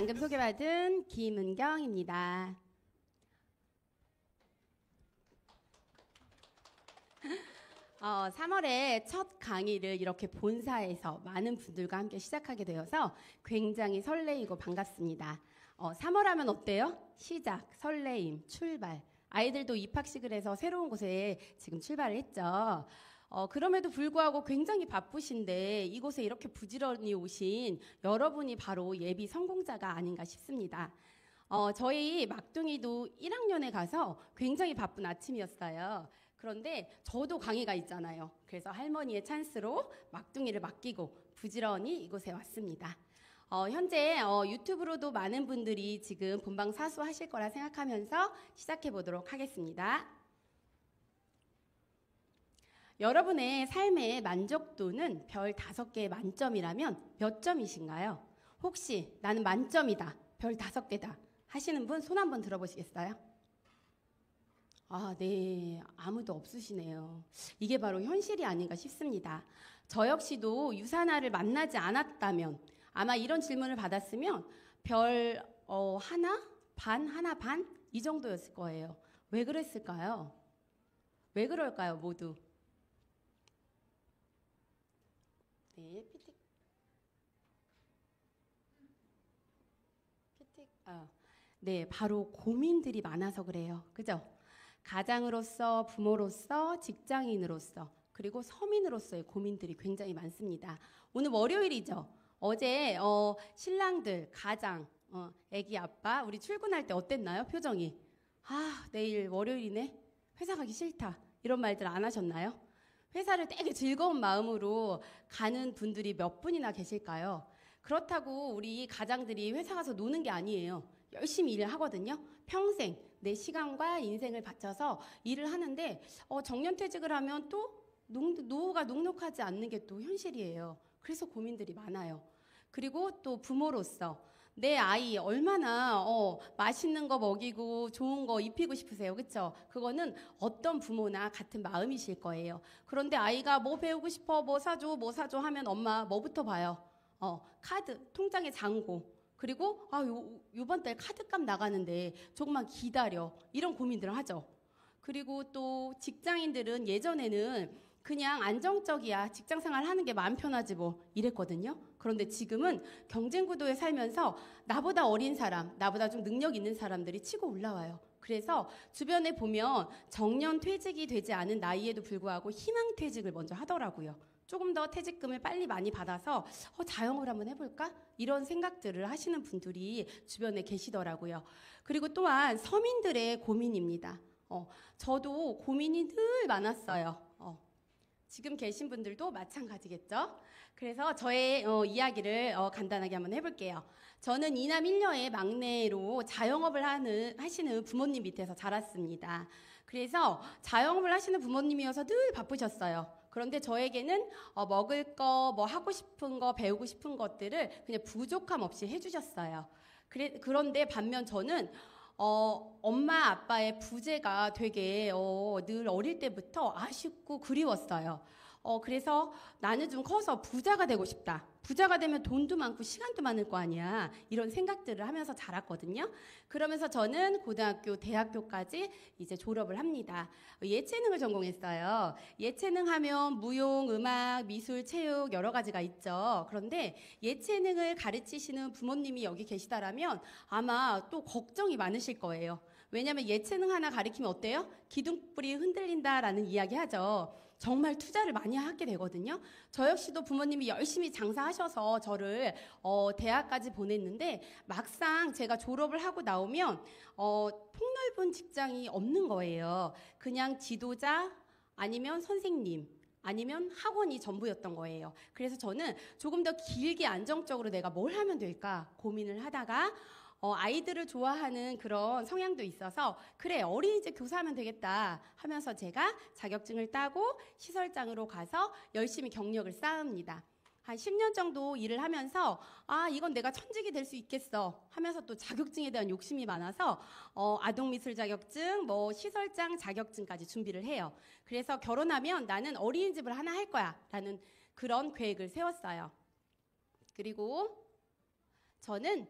방금 소개받은 김은경입니다. 3월에 첫 강의를 이렇게 본사에서 많은 분들과 함께 시작하게 되어서 굉장히 설레이고 반갑습니다. 3월 하면 어때요? 시작, 설레임, 출발. 아이들도 입학식을 해서 새로운 곳에 지금 출발을 했죠. 그럼에도 불구하고 굉장히 바쁘신데 이곳에 이렇게 부지런히 오신 여러분이 바로 예비 성공자가 아닌가 싶습니다. 저희 막둥이도 1학년에 가서 굉장히 바쁜 아침이었어요. 그런데 저도 강의가 있잖아요. 그래서 할머니의 찬스로 막둥이를 맡기고 부지런히 이곳에 왔습니다. 현재 유튜브로도 많은 분들이 지금 본방 사수하실 거라 생각하면서 시작해 보도록 하겠습니다. 여러분의 삶의 만족도는 별 5개의 만점이라면 몇 점이신가요? 혹시 나는 만점이다, 별 5개다 하시는 분 손 한번 들어보시겠어요? 네, 아무도 없으시네요. 이게 바로 현실이 아닌가 싶습니다. 저 역시도 유사나를 만나지 않았다면 아마 이런 질문을 받았으면 별 하나 반 이 정도였을 거예요. 왜 그랬을까요? 왜 그럴까요, 모두? 네, 네, 바로 고민들이 많아서 그래요. 그죠? 가장으로서, 부모로서, 직장인으로서, 그리고 서민으로서의 고민들이 굉장히 많습니다. 오늘 월요일이죠. 어제 신랑들, 가장, 애기 아빠, 우리 출근할 때 어땠나요? 표정이. 내일 월요일이네. 회사 가기 싫다. 이런 말들 안 하셨나요? 회사를 되게 즐거운 마음으로 가는 분들이 몇 분이나 계실까요? 그렇다고 우리 가장들이 회사 가서 노는 게 아니에요. 열심히 일을 하거든요. 평생 내 시간과 인생을 바쳐서 일을 하는데 정년퇴직을 하면 또 노후가 녹록하지 않는 게 또 현실이에요. 그래서 고민들이 많아요. 그리고 또 부모로서 내 아이 얼마나 맛있는 거 먹이고 좋은 거 입히고 싶으세요. 그렇죠? 그거는 어떤 부모나 같은 마음이실 거예요. 그런데 아이가 뭐 배우고 싶어, 뭐 사줘 하면 엄마 뭐부터 봐요? 카드, 통장에 잔고. 그리고 요번 달 카드값 나가는데 조금만 기다려. 이런 고민들을 하죠. 그리고 또 직장인들은 예전에는 그냥 안정적이야. 직장생활 하는 게 마음 편하지 뭐 이랬거든요. 그런데 지금은 경쟁 구도에 살면서 나보다 어린 사람, 나보다 좀 능력 있는 사람들이 치고 올라와요. 그래서 주변에 보면 정년 퇴직이 되지 않은 나이에도 불구하고 희망 퇴직을 먼저 하더라고요. 조금 더 퇴직금을 빨리 많이 받아서 자영업을 한번 해볼까? 이런 생각들을 하시는 분들이 주변에 계시더라고요. 그리고 또한 서민들의 고민입니다. 저도 고민이 늘 많았어요. 지금 계신 분들도 마찬가지겠죠? 그래서 저의 이야기를 간단하게 한번 해볼게요. 저는 이남 1녀의 막내로 자영업을 하시는 부모님 밑에서 자랐습니다. 그래서 자영업을 하시는 부모님이어서 늘 바쁘셨어요. 그런데 저에게는 먹을 거, 뭐 하고 싶은 거, 배우고 싶은 것들을 그냥 부족함 없이 해주셨어요. 그런데 반면 저는 엄마 아빠의 부재가 되게 늘 어릴 때부터 아쉽고 그리웠어요. 그래서 나는 좀 커서 부자가 되고 싶다. 부자가 되면 돈도 많고 시간도 많을 거 아니야. 이런 생각들을 하면서 자랐거든요. 그러면서 저는 고등학교, 대학교까지 이제 졸업을 합니다. 예체능을 전공했어요. 예체능 하면 무용, 음악, 미술, 체육 여러 가지가 있죠. 그런데 예체능을 가르치시는 부모님이 여기 계시다라면 아마 또 걱정이 많으실 거예요. 왜냐하면 예체능 하나 가르치면 어때요? 기둥뿌리 흔들린다라는 이야기 하죠. 정말 투자를 많이 하게 되거든요. 저 역시도 부모님이 열심히 장사하셔서 저를 대학까지 보냈는데 막상 제가 졸업을 하고 나오면 폭넓은 직장이 없는 거예요. 그냥 지도자 아니면 선생님 아니면 학원이 전부였던 거예요. 그래서 저는 조금 더 길게 안정적으로 내가 뭘 하면 될까 고민을 하다가 아이들을 좋아하는 그런 성향도 있어서 그래 어린이집 교사하면 되겠다 하면서 제가 자격증을 따고 시설장으로 가서 열심히 경력을 쌓습니다. 한 10년 정도 일을 하면서 이건 내가 천직이 될 수 있겠어 하면서 또 자격증에 대한 욕심이 많아서 아동미술 자격증, 뭐 시설장 자격증까지 준비를 해요. 그래서 결혼하면 나는 어린이집을 하나 할 거야 라는 그런 계획을 세웠어요. 그리고 저는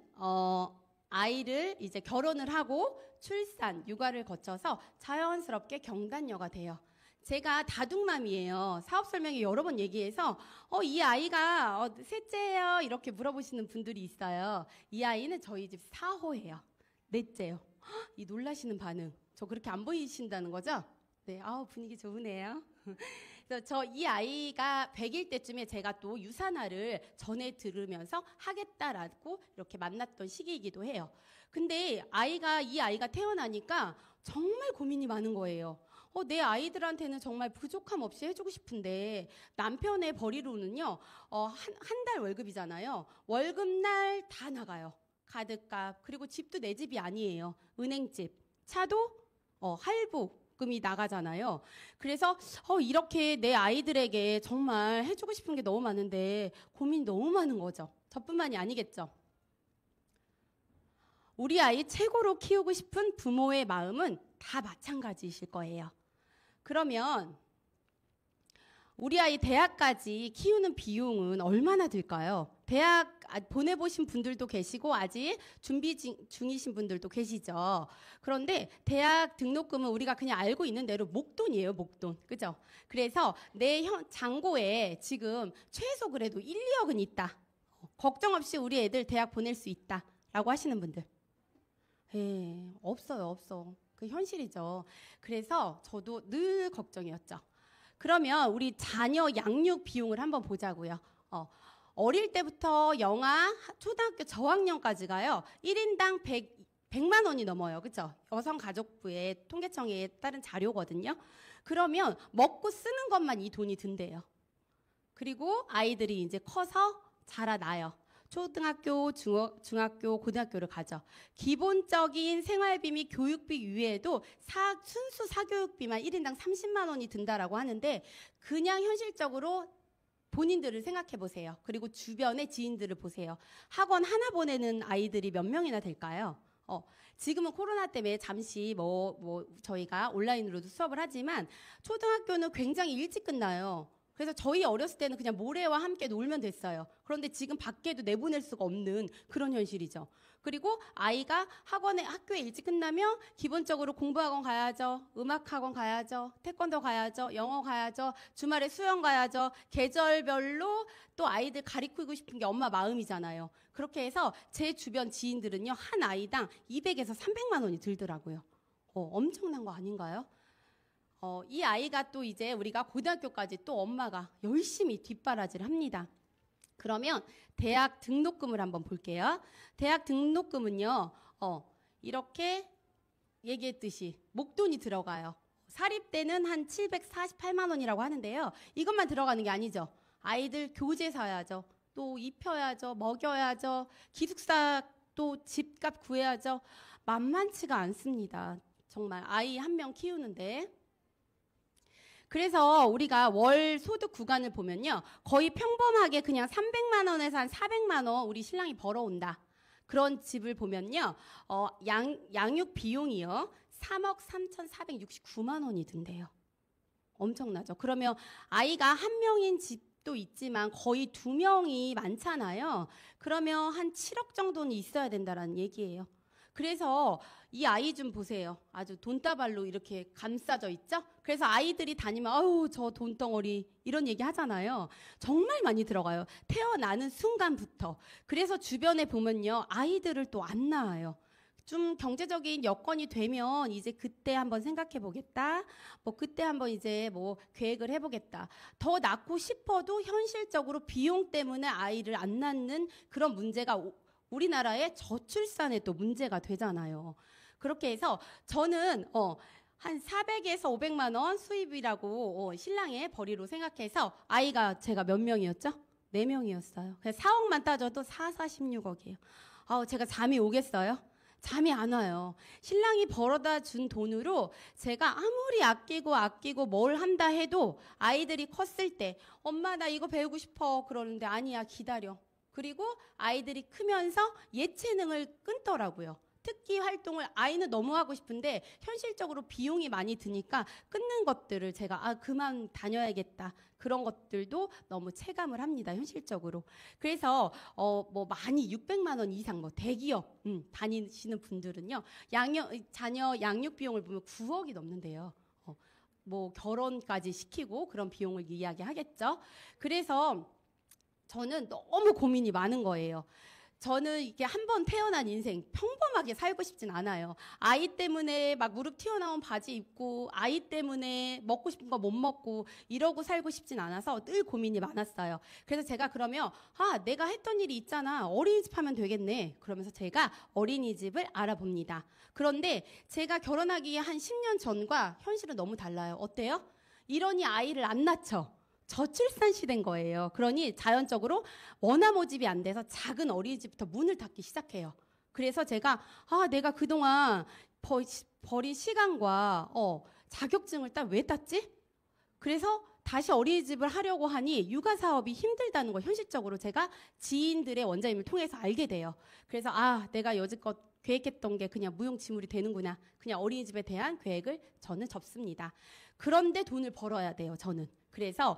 아이를 이제 결혼을 하고 출산, 육아를 거쳐서 자연스럽게 경단녀가 돼요. 제가 다둥맘이에요. 사업 설명회 여러 번 얘기해서 이 아이가 셋째예요? 이렇게 물어보시는 분들이 있어요. 이 아이는 저희 집 4호예요. 넷째요. 이 놀라시는 반응. 저 그렇게 안 보이신다는 거죠? 네, 분위기 좋으네요. 그래서 저 이 아이가 100일 때쯤에 제가 또 유산화를 전해 들으면서 하겠다라고 이렇게 만났던 시기이기도 해요. 근데 이 아이가 태어나니까 정말 고민이 많은 거예요. 내 아이들한테는 정말 부족함 없이 해주고 싶은데 남편의 벌이로는요, 한 달 월급이잖아요. 월급날 다 나가요. 카드값, 그리고 집도 내 집이 아니에요. 은행집, 차도 할부금이 나가잖아요. 그래서 이렇게 내 아이들에게 정말 해주고 싶은 게 너무 많은데 고민이 너무 많은 거죠. 저뿐만이 아니겠죠. 우리 아이 최고로 키우고 싶은 부모의 마음은 다 마찬가지이실 거예요. 그러면 우리 아이 대학까지 키우는 비용은 얼마나 들까요? 대학 보내보신 분들도 계시고 아직 준비 중이신 분들도 계시죠. 그런데 대학 등록금은 우리가 그냥 알고 있는 대로 목돈이에요, 목돈. 그죠? 그래서 내 잔고에 지금 최소 그래도 1, 2억은 있다. 걱정 없이 우리 애들 대학 보낼 수 있다. 라고 하시는 분들. 없어. 그 현실이죠. 그래서 저도 늘 걱정이었죠. 그러면 우리 자녀 양육 비용을 한번 보자고요. 어릴 때부터 영아, 초등학교 저학년까지 가요. 1인당 100만 원이 넘어요. 그렇죠? 여성가족부의 통계청에 따른 자료거든요. 그러면 먹고 쓰는 것만 이 돈이 든대요. 그리고 아이들이 이제 커서 자라나요. 초등학교, 중학교, 고등학교를 가죠. 기본적인 생활비 및 교육비 이외에도 순수 사교육비만 1인당 30만 원이 든다라고 하는데 그냥 현실적으로 본인들을 생각해 보세요. 그리고 주변의 지인들을 보세요. 학원 하나 보내는 아이들이 몇 명이나 될까요? 지금은 코로나 때문에 잠시 저희가 온라인으로도 수업을 하지만 초등학교는 굉장히 일찍 끝나요. 그래서 저희 어렸을 때는 그냥 모래와 함께 놀면 됐어요. 그런데 지금 밖에도 내보낼 수가 없는 그런 현실이죠. 그리고 아이가 학교에 일찍 끝나면 기본적으로 공부학원 가야죠. 음악학원 가야죠. 태권도 가야죠. 영어 가야죠. 주말에 수영 가야죠. 계절별로 또 아이들 가르치고 싶은 게 엄마 마음이잖아요. 그렇게 해서 제 주변 지인들은요. 한 아이당 200에서 300만 원이 들더라고요. 엄청난 거 아닌가요? 이 아이가 또 이제 우리가 고등학교까지 또 엄마가 열심히 뒷바라지를 합니다. 그러면 대학 등록금을 한번 볼게요. 대학 등록금은요, 이렇게 얘기했듯이 목돈이 들어가요. 사립대는 한 748만 원이라고 하는데요. 이것만 들어가는 게 아니죠. 아이들 교재 사야죠. 또 입혀야죠. 먹여야죠. 기숙사 또 집값 구해야죠. 만만치가 않습니다. 정말 아이 한 명 키우는데. 그래서 우리가 월 소득 구간을 보면요. 거의 평범하게 그냥 300만 원에서 한 400만 원 우리 신랑이 벌어온다. 그런 집을 보면요. 양육 비용이요. 3억 3,469만 원이 든대요. 엄청나죠. 그러면 아이가 한 명인 집도 있지만 거의 2명이 많잖아요. 그러면 한 7억 정도는 있어야 된다라는 얘기예요. 그래서 이 아이 좀 보세요. 아주 돈다발로 이렇게 감싸져 있죠? 그래서 아이들이 다니면 아우 저 돈덩어리 이런 얘기 하잖아요. 정말 많이 들어가요. 태어나는 순간부터. 그래서 주변에 보면요. 아이들을 또 안 낳아요. 좀 경제적인 여건이 되면 이제 그때 한번 생각해 보겠다. 그때 한번 이제 계획을 해보겠다. 더 낳고 싶어도 현실적으로 비용 때문에 아이를 안 낳는 그런 문제가 우리나라의 저출산에 또 문제가 되잖아요. 그렇게 해서 저는 한 400에서 500만 원 수입이라고 신랑의 벌이로 생각해서 아이가 제가 몇 명이었죠? 4명이었어요. 그래서 4억만 따져도 16억이에요. 제가 잠이 오겠어요? 잠이 안 와요. 신랑이 벌어다 준 돈으로 제가 아무리 아끼고 뭘 한다 해도 아이들이 컸을 때 엄마 나 이거 배우고 싶어 그러는데 아니야 기다려. 그리고 아이들이 크면서 예체능을 끊더라고요. 특기 활동을 아이는 너무 하고 싶은데 현실적으로 비용이 많이 드니까 끊는 것들을 제가 그만 다녀야겠다. 그런 것들도 너무 체감을 합니다. 현실적으로. 그래서 뭐 많이 600만 원 이상 뭐 대기업 다니시는 분들은요. 자녀 양육 비용을 보면 9억이 넘는데요. 뭐 결혼까지 시키고 그런 비용을 이야기하겠죠. 그래서 저는 너무 고민이 많은 거예요. 저는 이게 한 번 태어난 인생 평범하게 살고 싶진 않아요. 아이 때문에 막 무릎 튀어나온 바지 입고 아이 때문에 먹고 싶은 거 못 먹고 이러고 살고 싶진 않아서 늘 고민이 많았어요. 그래서 제가 그러면 내가 했던 일이 있잖아. 어린이집 하면 되겠네. 그러면서 제가 어린이집을 알아봅니다. 그런데 제가 결혼하기 한 10년 전과 현실은 너무 달라요. 어때요? 이러니 아이를 안 낳죠. 저출산 시대인 거예요. 그러니 자연적으로 원화 모집이 안 돼서 작은 어린이집부터 문을 닫기 시작해요. 그래서 제가 내가 그동안 버린 시간과 자격증을 왜 땄지? 그래서 다시 어린이집을 하려고 하니 육아 사업이 힘들다는 걸 현실적으로 제가 지인들의 원장님을 통해서 알게 돼요. 그래서 내가 여지껏 계획했던 게 그냥 무용지물이 되는구나. 그냥 어린이집에 대한 계획을 저는 접습니다. 그런데 돈을 벌어야 돼요, 저는. 그래서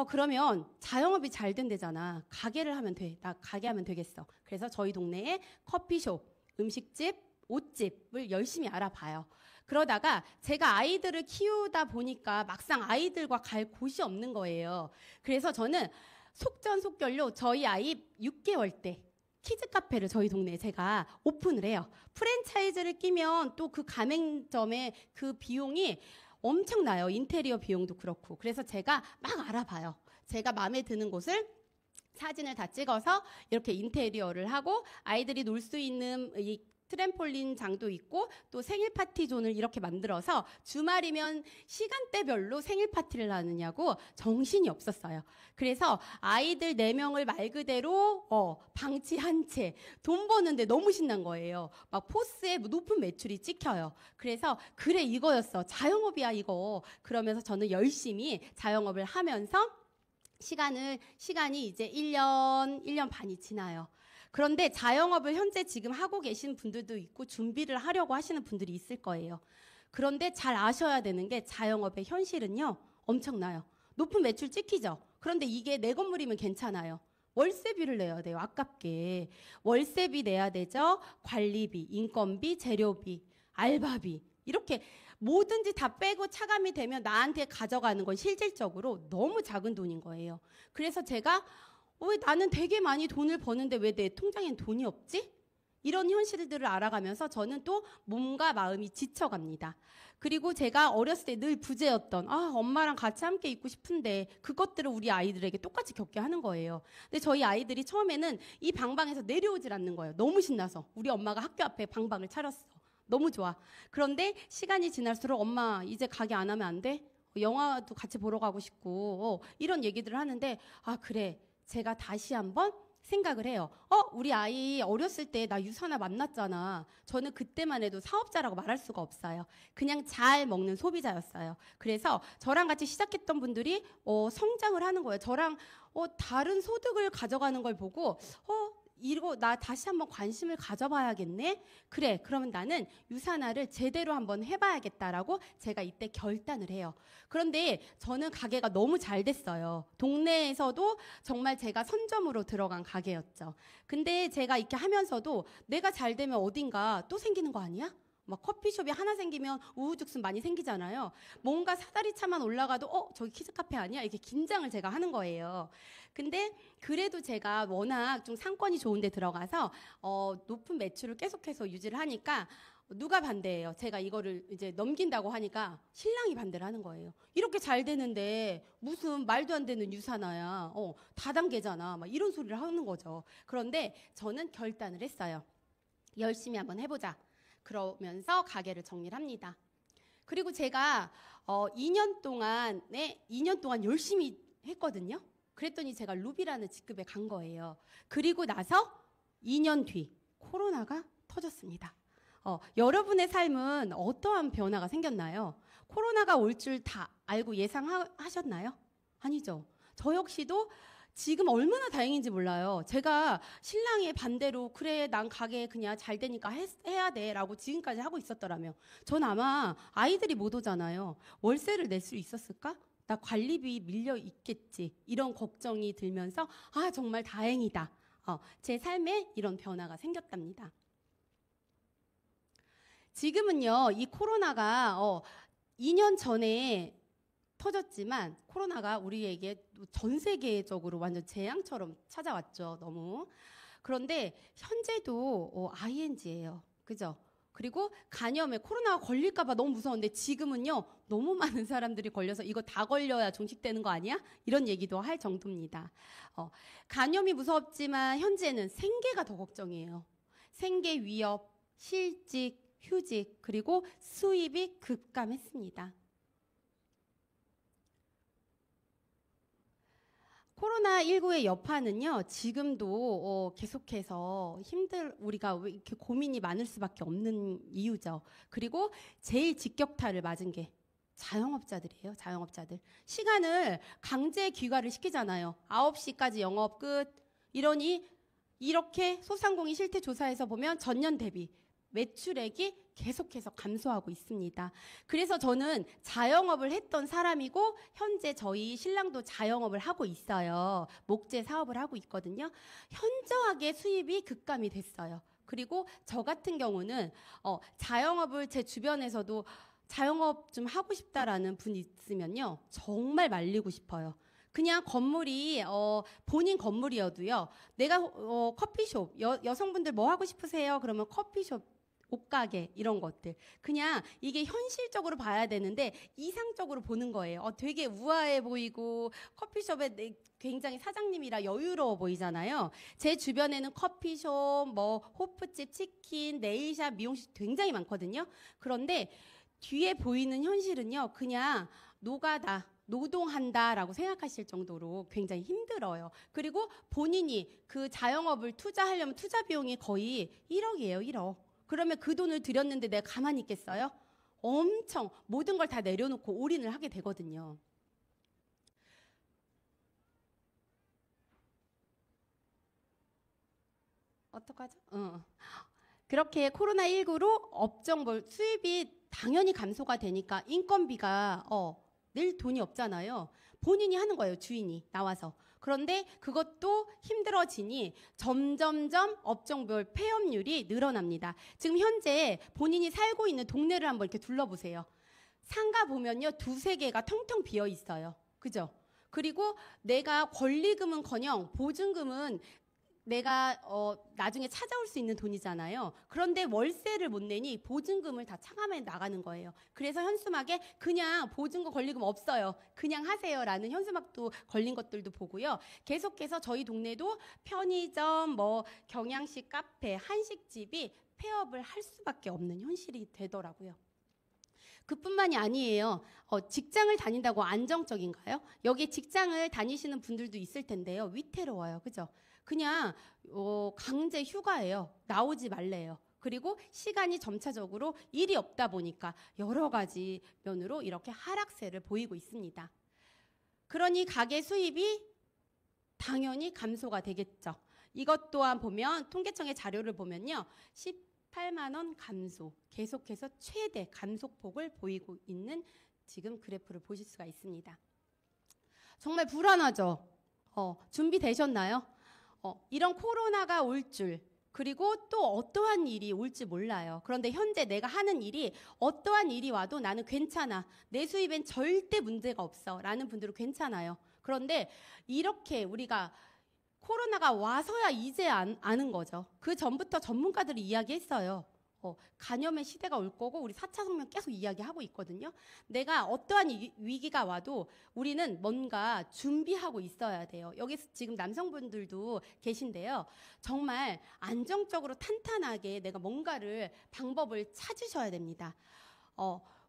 그러면 자영업이 잘 된대잖아. 가게를 하면 돼. 나 가게 하면 되겠어. 그래서 저희 동네에 커피숍, 음식집, 옷집을 열심히 알아봐요. 그러다가 제가 아이들을 키우다 보니까 막상 아이들과 갈 곳이 없는 거예요. 그래서 저는 속전속결로 저희 아이 6개월 때 키즈 카페를 저희 동네에 제가 오픈을 해요. 프랜차이즈를 끼면 또 그 가맹점의 그 비용이 엄청나요. 인테리어 비용도 그렇고. 그래서 제가 막 알아봐요. 제가 마음에 드는 곳을 사진을 다 찍어서 이렇게 인테리어를 하고 아이들이 놀 수 있는 이 트램폴린 장도 있고 또 생일 파티 존을 이렇게 만들어서 주말이면 시간대별로 생일 파티를 하느냐고 정신이 없었어요. 그래서 아이들 4명을 말 그대로 방치 한 채 돈 버는데 너무 신난 거예요. 막 포스에 높은 매출이 찍혀요. 그래서 그래 이거였어. 자영업이야 이거. 그러면서 저는 열심히 자영업을 하면서 시간이 이제 1년 반이 지나요. 그런데 자영업을 현재 지금 하고 계신 분들도 있고 준비를 하려고 하시는 분들이 있을 거예요. 그런데 잘 아셔야 되는 게 자영업의 현실은요. 엄청나요. 높은 매출 찍히죠. 그런데 이게 내 건물이면 괜찮아요. 월세비를 내야 돼요. 아깝게. 월세비 내야 되죠. 관리비, 인건비, 재료비, 알바비 이렇게 뭐든지 다 빼고 차감이 되면 나한테 가져가는 건 실질적으로 너무 작은 돈인 거예요. 그래서 제가 왜 나는 되게 많이 돈을 버는데 왜 내 통장엔 돈이 없지? 이런 현실들을 알아가면서 저는 또 몸과 마음이 지쳐갑니다. 그리고 제가 어렸을 때 늘 부재였던 엄마랑 같이 함께 있고 싶은데 그것들을 우리 아이들에게 똑같이 겪게 하는 거예요. 근데 저희 아이들이 처음에는 이 방방에서 내려오질 않는 거예요. 너무 신나서. 우리 엄마가 학교 앞에 방방을 차렸어. 너무 좋아. 그런데 시간이 지날수록 엄마 이제 가게 안 하면 안 돼? 영화도 같이 보러 가고 싶고 이런 얘기들을 하는데 그래. 제가 다시 한번 생각을 해요. 우리 아이 어렸을 때 나 유산아 만났잖아. 저는 그때만 해도 사업자라고 말할 수가 없어요. 그냥 잘 먹는 소비자였어요. 그래서 저랑 같이 시작했던 분들이 성장을 하는 거예요. 저랑 다른 소득을 가져가는 걸 보고 이거 나 다시 한번 관심을 가져봐야겠네. 그래, 그러면 나는 유산화를 제대로 한번 해봐야겠다라고 제가 이때 결단을 해요. 그런데 저는 가게가 너무 잘 됐어요. 동네에서도 정말 제가 선점으로 들어간 가게였죠. 근데 제가 이렇게 하면서도 내가 잘 되면 어딘가 또 생기는 거 아니야? 막 커피숍이 하나 생기면 우후죽순 많이 생기잖아요. 뭔가 사다리차만 올라가도 저기 키즈카페 아니야? 이렇게 긴장을 제가 하는 거예요. 근데 그래도 제가 워낙 좀 상권이 좋은 데 들어가서 높은 매출을 계속해서 유지를 하니까 누가 반대해요? 제가 이거를 이제 넘긴다고 하니까 신랑이 반대를 하는 거예요. 이렇게 잘 되는데 무슨 말도 안 되는 유산화야. 다단계잖아. 막 이런 소리를 하는 거죠. 그런데 저는 결단을 했어요. 열심히 한번 해보자. 그러면서 가게를 정리를 합니다. 그리고 제가 2년 동안 열심히 했거든요. 그랬더니 제가 루비라는 직급에 간 거예요. 그리고 나서 2년 뒤 코로나가 터졌습니다. 여러분의 삶은 어떠한 변화가 생겼나요? 코로나가 올 줄 다 알고 예상하셨나요? 아니죠. 저 역시도 지금 얼마나 다행인지 몰라요. 제가 신랑의 반대로 그래 난 가게 그냥 잘 되니까 해야 돼라고 지금까지 하고 있었더라면 전 아마 아이들이 못 오잖아요. 월세를 낼 수 있었을까? 나 관리비 밀려 있겠지. 이런 걱정이 들면서 아 정말 다행이다. 제 삶에 이런 변화가 생겼답니다. 지금은요 이 코로나가 2년 전에 터졌지만 코로나가 우리에게 전 세계적으로 완전 재앙처럼 찾아왔죠. 너무. 그런데 현재도 ING예요. 그죠? 그리고 간염에 코로나가 걸릴까 봐 너무 무서운데 지금은요. 너무 많은 사람들이 걸려서 이거 다 걸려야 종식되는 거 아니야? 이런 얘기도 할 정도입니다. 간염이 무섭지만 현재는 생계가 더 걱정이에요. 생계 위협, 실직, 휴직, 그리고 수입이 급감했습니다. 코로나19의 여파는요, 지금도 계속해서 우리가 왜 이렇게 고민이 많을 수밖에 없는 이유죠. 그리고 제일 직격탄을 맞은 게 자영업자들이에요, 자영업자들. 시간을 강제 귀가를 시키잖아요. 9시까지 영업 끝. 이러니 이렇게 소상공인 실태 조사에서 보면 전년 대비 매출액이 계속해서 감소하고 있습니다. 그래서 저는 자영업을 했던 사람이고 현재 저희 신랑도 자영업을 하고 있어요. 목재 사업을 하고 있거든요. 현저하게 수입이 급감이 됐어요. 그리고 저 같은 경우는 자영업을 제 주변에서도 자영업 좀 하고 싶다라는 분 있으면요. 정말 말리고 싶어요. 그냥 건물이 본인 건물이어도요. 내가 커피숍 여성분들 뭐 하고 싶으세요? 그러면 커피숍 옷가게 이런 것들 그냥 이게 현실적으로 봐야 되는데 이상적으로 보는 거예요. 되게 우아해 보이고 커피숍에 굉장히 사장님이라 여유로워 보이잖아요. 제 주변에는 커피숍, 뭐 호프집, 치킨, 네일샵, 미용실 굉장히 많거든요. 그런데 뒤에 보이는 현실은요. 그냥 노가다, 노동한다라고 생각하실 정도로 굉장히 힘들어요. 그리고 본인이 그 자영업을 투자하려면 투자 비용이 거의 1억이에요. 1억. 그러면 그 돈을 들였는데 내가 가만히 있겠어요? 엄청 모든 걸 다 내려놓고 올인을 하게 되거든요. 어떡하죠? 그렇게 코로나19로 업종 수입이 당연히 감소가 되니까 인건비가 낼 돈이 없잖아요. 본인이 하는 거예요. 주인이 나와서. 그런데 그것도 힘들어지니 점점점 업종별 폐업률이 늘어납니다. 지금 현재 본인이 살고 있는 동네를 한번 이렇게 둘러보세요. 상가 보면요. 두세 개가 텅텅 비어 있어요. 그죠? 그리고 내가 권리금은커녕 보증금은 내가 나중에 찾아올 수 있는 돈이잖아요. 그런데 월세를 못 내니 보증금을 다 차감해 나가는 거예요. 그래서 현수막에 그냥 보증금 권리금 없어요. 그냥 하세요라는 현수막도 걸린 것들도 보고요. 계속해서 저희 동네도 편의점, 뭐 경양식 카페, 한식집이 폐업을 할 수밖에 없는 현실이 되더라고요. 그뿐만이 아니에요. 직장을 다닌다고 안정적인가요? 여기 직장을 다니시는 분들도 있을 텐데요. 위태로워요. 그죠? 그냥 강제 휴가예요. 나오지 말래요. 그리고 시간이 점차적으로 일이 없다 보니까 여러 가지 면으로 이렇게 하락세를 보이고 있습니다. 그러니 가계 수입이 당연히 감소가 되겠죠. 이것 또한 보면 통계청의 자료를 보면요. 18만 원 감소, 계속해서 최대 감소폭을 보이고 있는 지금 그래프를 보실 수가 있습니다. 정말 불안하죠? 준비되셨나요? 이런 코로나가 올 줄, 그리고 또 어떠한 일이 올지 몰라요. 그런데 현재 내가 하는 일이 어떠한 일이 와도 나는 괜찮아. 내 수입엔 절대 문제가 없어. 라는 분들은 괜찮아요. 그런데 이렇게 우리가 코로나가 와서야 이제 아는 거죠. 그 전부터 전문가들이 이야기했어요. 간염의 시대가 올 거고 우리 4차 성명 계속 이야기하고 있거든요. 내가 어떠한 위기가 와도 우리는 뭔가 준비하고 있어야 돼요. 여기 지금 남성분들도 계신데요. 정말 안정적으로 탄탄하게 내가 뭔가를 방법을 찾으셔야 됩니다.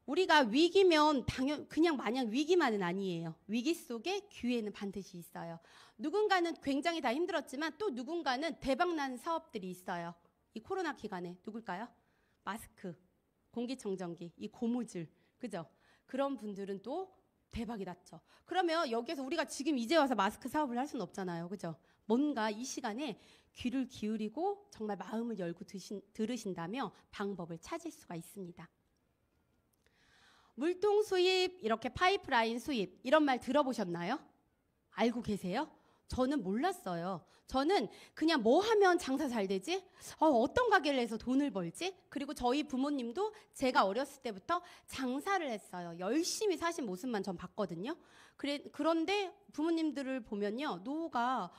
우리가 위기면 그냥 마냥 위기만은 아니에요. 위기 속에 기회는 반드시 있어요. 누군가는 굉장히 다 힘들었지만 또 누군가는 대박난 사업들이 있어요. 이 코로나 기간에 누굴까요? 마스크, 공기청정기, 이 고무줄, 그죠? 그런 분들은 또 대박이 났죠. 그러면 여기에서 우리가 지금 이제 와서 마스크 사업을 할 수는 없잖아요. 그죠? 뭔가 이 시간에 귀를 기울이고 정말 마음을 열고 들으신다면 방법을 찾을 수가 있습니다. 물통 수입, 이렇게 파이프라인 수입, 이런 말 들어보셨나요? 알고 계세요? 저는 몰랐어요. 저는 그냥 뭐 하면 장사 잘 되지? 어떤 가게를 해서 돈을 벌지? 그리고 저희 부모님도 제가 어렸을 때부터 장사를 했어요. 열심히 사신 모습만 전 봤거든요. 그런데 부모님들을 보면요. 노후가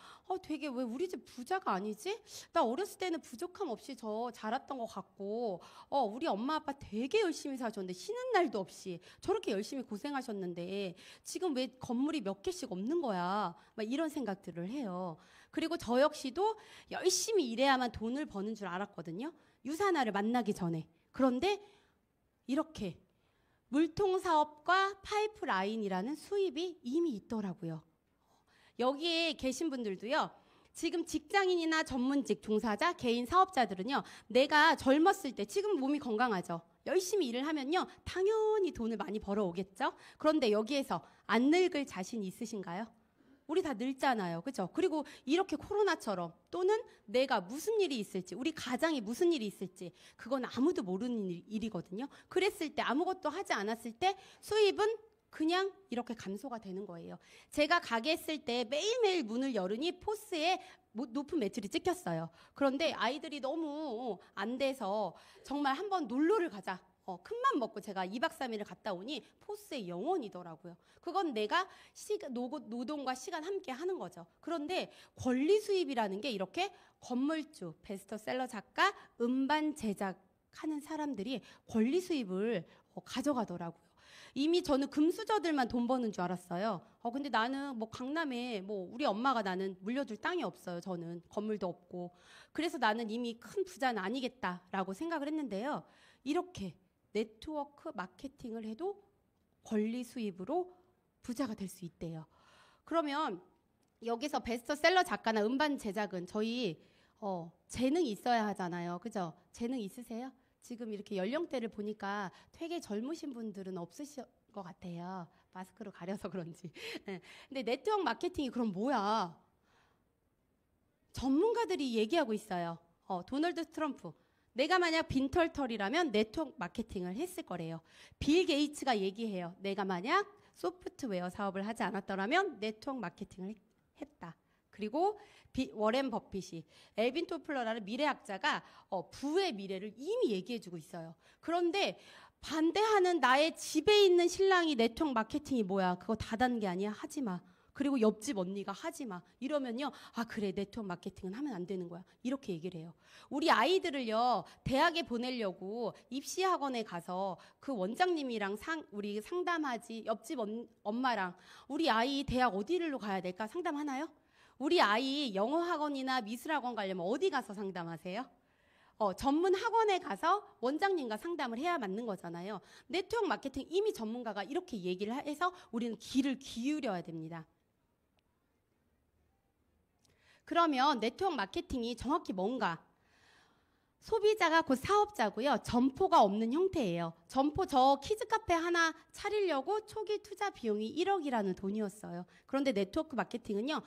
되게 왜 우리 집 부자가 아니지? 나 어렸을 때는 부족함 없이 저 자랐던 것 같고 우리 엄마 아빠 되게 열심히 사셨는데 쉬는 날도 없이 저렇게 열심히 고생하셨는데 지금 왜 건물이 몇 개씩 없는 거야? 막 이런 생각들을 해요. 그리고 저 역시도 열심히 일해야만 돈을 버는 줄 알았거든요. 유사나를 만나기 전에. 그런데 이렇게 물통 사업과 파이프라인이라는 수입이 이미 있더라고요. 여기에 계신 분들도요. 지금 직장인이나 전문직 종사자, 개인 사업자들은요. 내가 젊었을 때 지금 몸이 건강하죠. 열심히 일을 하면요. 당연히 돈을 많이 벌어오겠죠. 그런데 여기에서 안 늙을 자신 있으신가요? 우리 다 늙잖아요. 그죠? 그리고 이렇게 코로나처럼 또는 내가 무슨 일이 있을지, 우리 가장이 무슨 일이 있을지 그건 아무도 모르는 일이거든요. 그랬을 때 아무것도 하지 않았을 때 수입은 그냥 이렇게 감소가 되는 거예요. 제가 가게 했을 때 매일매일 문을 열으니 포스에 높은 매출이 찍혔어요. 그런데 아이들이 너무 안 돼서 정말 한번 놀러를 가자. 큰맘 먹고 제가 2박 3일을 갔다 오니 포스의 영원이더라고요. 그건 내가 노동과 시간 함께 하는 거죠. 그런데 권리 수입이라는 게 이렇게 건물주, 베스트셀러 작가, 음반 제작하는 사람들이 권리 수입을 가져가더라고요. 이미 저는 금수저들만 돈 버는 줄 알았어요. 근데 나는 뭐 강남에 우리 엄마가 나는 물려줄 땅이 없어요. 저는 건물도 없고. 그래서 나는 이미 큰 부자는 아니겠다라고 생각을 했는데요. 이렇게 네트워크 마케팅을 해도 권리 수입으로 부자가 될 수 있대요. 그러면 여기서 베스트셀러 작가나 음반 제작은 저희 재능이 있어야 하잖아요. 그죠? 재능 있으세요? 지금 이렇게 연령대를 보니까 되게 젊으신 분들은 없으실 것 같아요. 마스크로 가려서 그런지. 근데 네트워크 마케팅이 그럼 뭐야? 전문가들이 얘기하고 있어요. 도널드 트럼프. 내가 만약 빈털털이라면 네트워크 마케팅을 했을 거래요. 빌 게이츠가 얘기해요. 내가 만약 소프트웨어 사업을 하지 않았더라면 네트워크 마케팅을 했다. 그리고 워렌 버핏이 엘빈 토플러라는 미래학자가 부의 미래를 이미 얘기해주고 있어요. 그런데 반대하는 나의 집에 있는 신랑이 네트워크 마케팅이 뭐야? 그거 다 다는 게 아니야. 하지 마. 그리고 옆집 언니가 하지 마. 이러면요. 그래. 네트워크 마케팅은 하면 안 되는 거야. 이렇게 얘기를 해요. 우리 아이들을요. 대학에 보내려고 입시학원에 가서 그 원장님이랑 우리 상담하지. 옆집 엄마랑 우리 아이 대학 어디로 가야 될까 상담하나요? 우리 아이 영어 학원이나 미술 학원 가려면 어디 가서 상담하세요? 전문 학원에 가서 원장님과 상담을 해야 맞는 거잖아요. 네트워크 마케팅 이미 전문가가 이렇게 얘기를 해서 우리는 귀를 기울여야 됩니다. 그러면 네트워크 마케팅이 정확히 뭔가? 소비자가 곧 사업자고요. 점포가 없는 형태예요. 점포 저 키즈카페 하나 차리려고 초기 투자 비용이 1억이라는 돈이었어요. 그런데 네트워크 마케팅은요.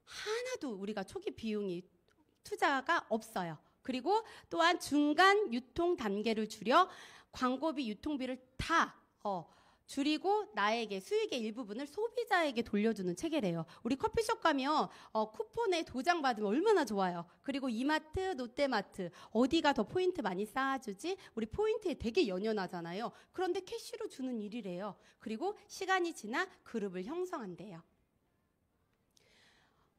하나도 우리가 초기 비용이 투자가 없어요. 그리고 또한 중간 유통 단계를 줄여 광고비, 유통비를 다 줄이고 나에게 수익의 일부분을 소비자에게 돌려주는 체계래요. 우리 커피숍 가면 쿠폰에 도장 받으면 얼마나 좋아요. 그리고 이마트, 롯데마트 어디가 더 포인트 많이 쌓아주지? 우리 포인트에 되게 연연하잖아요. 그런데 캐시로 주는 일이래요. 그리고 시간이 지나 그룹을 형성한대요.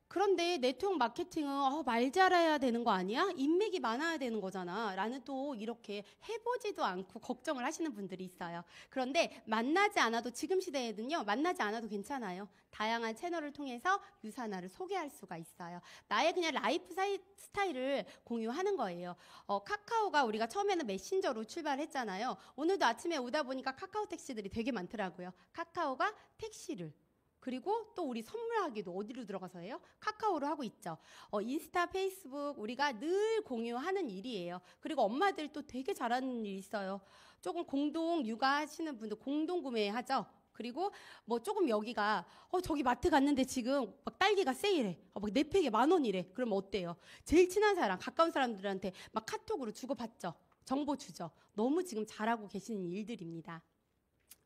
그런데 네트워크 마케팅은 말 잘해야 되는 거 아니야? 인맥이 많아야 되는 거잖아 라는 또 이렇게 해보지도 않고 걱정을 하시는 분들이 있어요. 그런데 만나지 않아도 지금 시대에는요. 만나지 않아도 괜찮아요. 다양한 채널을 통해서 유사나를 소개할 수가 있어요. 나의 그냥 라이프 스타일을 공유하는 거예요. 카카오가 우리가 처음에는 메신저로 출발했잖아요. 오늘도 아침에 오다 보니까 카카오 택시들이 되게 많더라고요. 카카오가 택시를 그리고 또 우리 선물하기도 어디로 들어가서 해요? 카카오로 하고 있죠. 인스타, 페이스북 우리가 늘 공유하는 일이에요. 그리고 엄마들 또 되게 잘하는 일이 있어요. 조금 공동 육아하시는 분들 공동 구매하죠. 그리고 뭐 조금 여기가 저기 마트 갔는데 지금 막 딸기가 세일해. 막 4팩에 10,000원이래. 그러면 어때요? 제일 친한 사람, 가까운 사람들한테 막 카톡으로 주고받죠. 정보 주죠. 너무 지금 잘하고 계시는 일들입니다.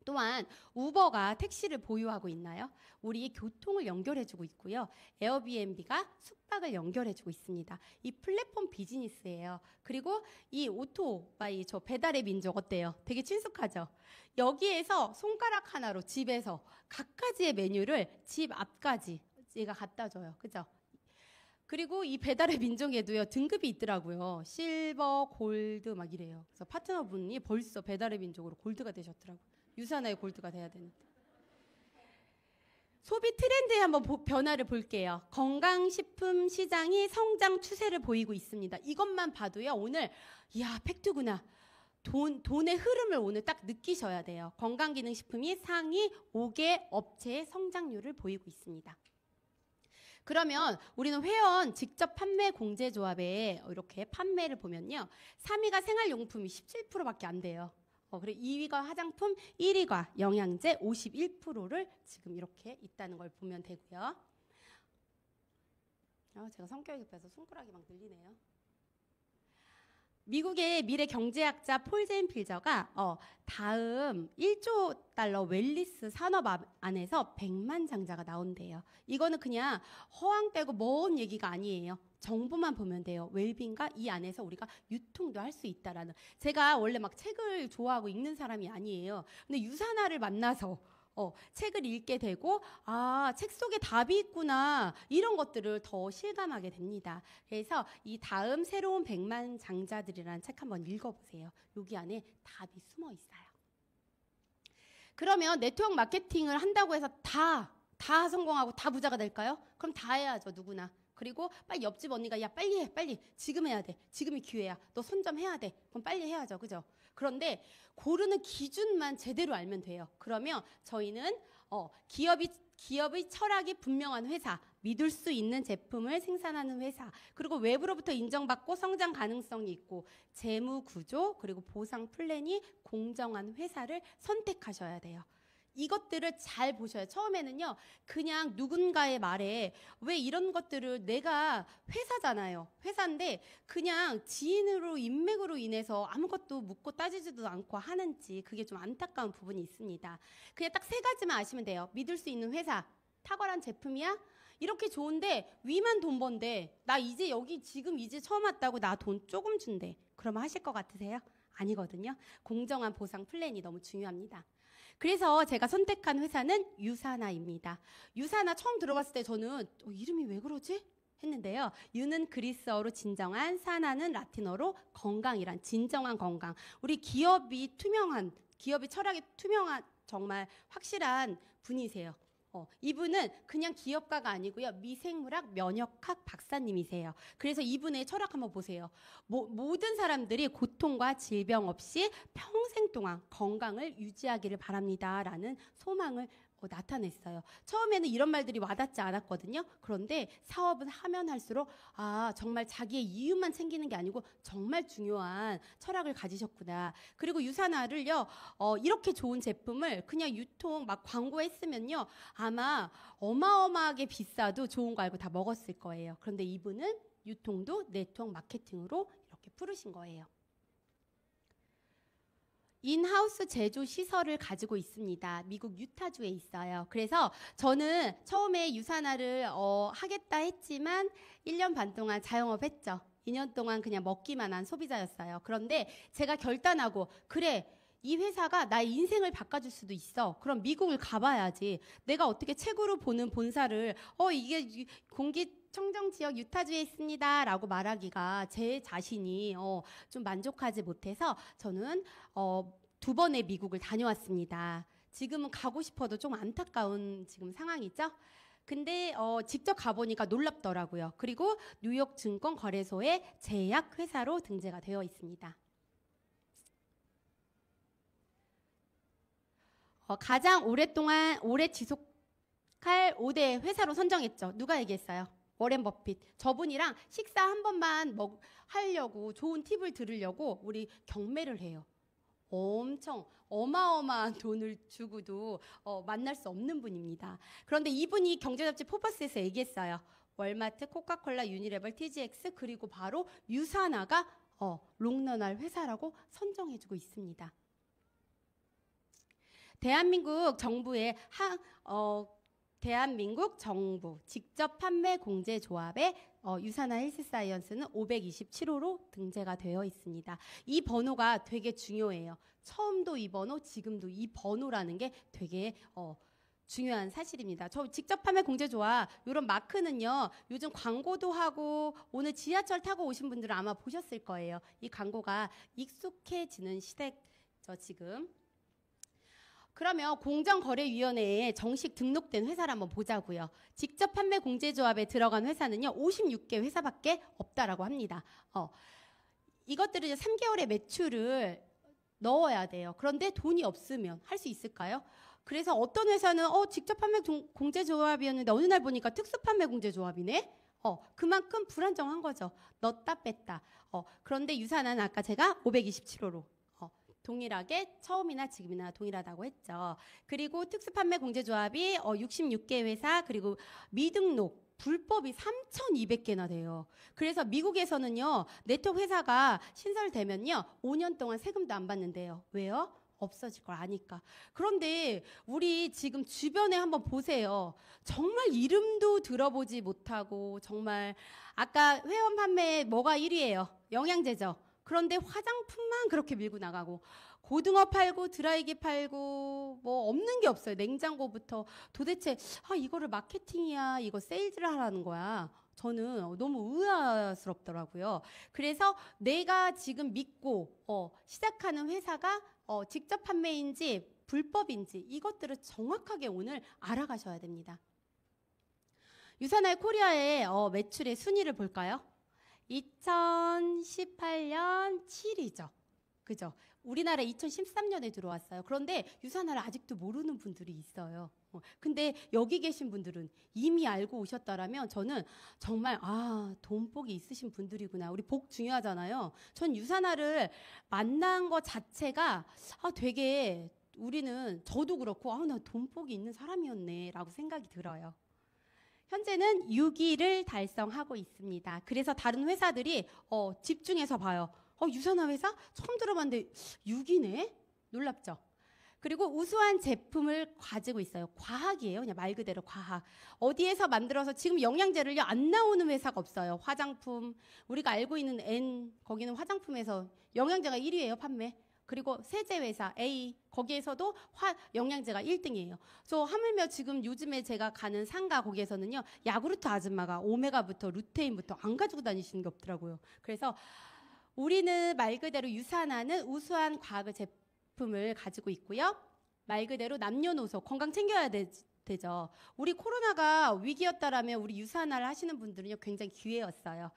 또한 우버가 택시를 보유하고 있나요? 우리의 교통을 연결해주고 있고요. 에어비앤비가 숙박을 연결해주고 있습니다. 이 플랫폼 비즈니스예요. 그리고 이 오토바이 저 배달의 민족 어때요? 되게 친숙하죠? 여기에서 손가락 하나로 집에서 갖가지의 메뉴를 집 앞까지 얘가 갖다 줘요. 그죠? 그리고 이 배달의 민족에도요 등급이 있더라고요. 실버, 골드 막 이래요. 그래서 파트너분이 벌써 배달의 민족으로 골드가 되셨더라고요. 유산화의 골드가 돼야 되는데. 소비 트렌드에 한번 변화를 볼게요. 건강식품 시장이 성장 추세를 보이고 있습니다. 이것만 봐도요 오늘 이야 팩트구나. 돈의 흐름을 오늘 딱 느끼셔야 돼요. 건강기능식품이 상위 5개 업체의 성장률을 보이고 있습니다. 그러면 우리는 회원 직접 판매 공제조합에 이렇게 판매를 보면요. 3위가 생활용품이 17%밖에 안 돼요. 그리고 2위가 화장품, 1위가 영양제 51%를 지금 이렇게 있다는 걸 보면 되고요. 제가 성격이 급해서 손가락이 막 늘리네요. 미국의 미래 경제학자 폴 제인 필저가 다음 1조 달러 웰리스 산업 안에서 100만 장자가 나온대요. 이거는 그냥 허황되고 먼 얘기가 아니에요. 정보만 보면 돼요. 웰빙과 이 안에서 우리가 유통도 할 수 있다라는. 제가 원래 막 책을 좋아하고 읽는 사람이 아니에요. 근데 유산화를 만나서 책을 읽게 되고 책 속에 답이 있구나 이런 것들을 더 실감하게 됩니다. 그래서 이 다음 새로운 100만 장자들이라는 책 한번 읽어보세요. 여기 안에 답이 숨어 있어요. 그러면 네트워크 마케팅을 한다고 해서 다 성공하고 다 부자가 될까요? 그럼 다 해야죠, 누구나. 그리고 빨리 옆집 언니가 야 빨리 해, 빨리 지금 해야 돼, 지금이 기회야, 너 손 좀 해야 돼, 그럼 빨리 해야죠, 그죠? 그런데 고르는 기준만 제대로 알면 돼요. 그러면 저희는 기업의 철학이 분명한 회사, 믿을 수 있는 제품을 생산하는 회사, 그리고 외부로부터 인정받고 성장 가능성이 있고 재무 구조 그리고 보상 플랜이 공정한 회사를 선택하셔야 돼요. 이것들을 잘 보셔요. 처음에는요, 그냥 누군가의 말에 왜 이런 것들을 내가 회사잖아요. 회사인데 그냥 지인으로 인맥으로 인해서 아무것도 묻고 따지지도 않고 하는지 그게 좀 안타까운 부분이 있습니다. 그냥 딱 3가지만 아시면 돼요. 믿을 수 있는 회사, 탁월한 제품이야? 이렇게 좋은데 위만 돈 번대. 나 이제 여기 지금 이제 처음 왔다고 나 돈 조금 준대. 그러면 하실 것 같으세요? 아니거든요. 공정한 보상 플랜이 너무 중요합니다. 그래서 제가 선택한 회사는 유산화입니다. 유산화 처음 들어봤을 때 저는 이름이 왜 그러지? 했는데요. 유는 그리스어로 진정한, 산화는 라틴어로 건강이란 진정한 건강. 우리 기업이 철학이 투명한 정말 확실한 분이세요. 이분은 그냥 기업가가 아니고요. 미생물학 면역학 박사님이세요. 그래서 이분의 철학 한번 보세요. 모든 사람들이 고통과 질병 없이 평생 동안 건강을 유지하기를 바랍니다. 라는 소망을 나타냈어요. 처음에는 이런 말들이 와닿지 않았거든요. 그런데 사업은 하면 할수록 정말 자기의 이윤만 챙기는 게 아니고 정말 중요한 철학을 가지셨구나. 그리고 유산화를요, 이렇게 좋은 제품을 그냥 유통 막 광고했으면요, 아마 어마어마하게 비싸도 좋은 거 알고 다 먹었을 거예요. 그런데 이분은 유통도 네트워크 마케팅으로 이렇게 풀으신 거예요. 인하우스 제조 시설을 가지고 있습니다. 미국 유타주에 있어요. 그래서 저는 처음에 유산화를 하겠다 했지만 1년 반 동안 자영업했죠. 2년 동안 그냥 먹기만 한 소비자였어요. 그런데 제가 결단하고 그래, 이 회사가 나의 인생을 바꿔줄 수도 있어. 그럼 미국을 가봐야지. 내가 어떻게 책으로 보는 본사를 이게 공기청정 지역 유타주에 있습니다 라고 말하기가 제 자신이 좀 만족하지 못해서 저는 2번의 미국을 다녀왔습니다. 지금은 가고 싶어도 좀 안타까운 지금 상황이죠. 근데 직접 가보니까 놀랍더라고요. 그리고 뉴욕 증권거래소의 제약회사로 등재가 되어 있습니다. 가장 오래 지속할 5대 회사로 선정했죠. 누가 얘기했어요? 워렌 버핏. 저분이랑 식사 한 번만 하려고 좋은 팁을 들으려고 우리 경매를 해요. 엄청 어마어마한 돈을 주고도 만날 수 없는 분입니다. 그런데 이분이 경제잡지 포브스에서 얘기했어요. 월마트, 코카콜라, 유니레벌, TGX 그리고 바로 유산화가 롱런할 회사라고 선정해주고 있습니다. 대한민국 정부 직접 판매 공제 조합의 유산화 헬스사이언스는 527호로 등재가 되어 있습니다. 이 번호가 되게 중요해요. 처음도 이 번호, 지금도 이 번호라는 게 되게 중요한 사실입니다. 저 직접 판매 공제조합 이런 마크는요. 요즘 광고도 하고 오늘 지하철 타고 오신 분들은 아마 보셨을 거예요. 이 광고가 익숙해지는 시대죠 지금. 그러면 공정거래위원회에 정식 등록된 회사를 한번 보자고요. 직접 판매 공제조합에 들어간 회사는요. 56개 회사밖에 없다라고 합니다. 이것들은 이제 3개월의 매출을 넣어야 돼요. 그런데 돈이 없으면 할 수 있을까요? 그래서 어떤 회사는 직접 판매 공제조합이었는데 어느 날 보니까 특수 판매 공제조합이네? 그만큼 불안정한 거죠. 넣었다 뺐다. 그런데 유산화는 아까 제가 527호로 동일하게 처음이나 지금이나 동일하다고 했죠. 그리고 특수판매 공제조합이 66개 회사 그리고 미등록 불법이 3,200개나 돼요. 그래서 미국에서는요. 네트워크 회사가 신설되면요. 5년 동안 세금도 안 받는데요. 왜요? 없어질 걸 아니까. 그런데 우리 지금 주변에 한번 보세요. 정말 이름도 들어보지 못하고 정말 아까 회원 판매 뭐가 1위예요? 영양제죠. 그런데 화장품만 그렇게 밀고 나가고 고등어 팔고 드라이기 팔고 뭐 없는 게 없어요. 냉장고부터 도대체 이거를 마케팅이야 이거 세일즈를 하라는 거야. 저는 너무 의아스럽더라고요. 그래서 내가 지금 믿고 시작하는 회사가 직접 판매인지 불법인지 이것들을 정확하게 오늘 알아가셔야 됩니다. 유산화 코리아의 매출의 순위를 볼까요? 2018년 7위죠. 그죠? 우리나라 2013년에 들어왔어요. 그런데 유산화를 아직도 모르는 분들이 있어요. 근데 여기 계신 분들은 이미 알고 오셨다라면 저는 정말 돈복이 있으신 분들이구나. 우리 복 중요하잖아요. 전 유산화를 만난 것 자체가 되게 우리는 저도 그렇고 나 돈복이 있는 사람이었네 라고 생각이 들어요. 현재는 6위를 달성하고 있습니다. 그래서 다른 회사들이 집중해서 봐요. 유산화 회사? 처음 들어봤는데 6위네? 놀랍죠? 그리고 우수한 제품을 가지고 있어요. 과학이에요. 그냥 말 그대로 과학. 어디에서 만들어서 지금 영양제를요 안 나오는 회사가 없어요. 화장품, 우리가 알고 있는 N, 거기는 화장품에서 영양제가 1위예요, 판매. 그리고 세제 회사 A 거기에서도 영양제가 1등이에요. 그래서 하물며 지금 요즘에 제가 가는 상가 거기에서는요 야구르트 아줌마가 오메가부터 루테인부터 안 가지고 다니시는 게 없더라고요. 그래서 우리는 말 그대로 유산화는 우수한 과학의 제품을 가지고 있고요. 말 그대로 남녀노소 건강 챙겨야 되죠. 우리 코로나가 위기였다라면 우리 유산화를 하시는 분들은요 굉장히 기회였어요.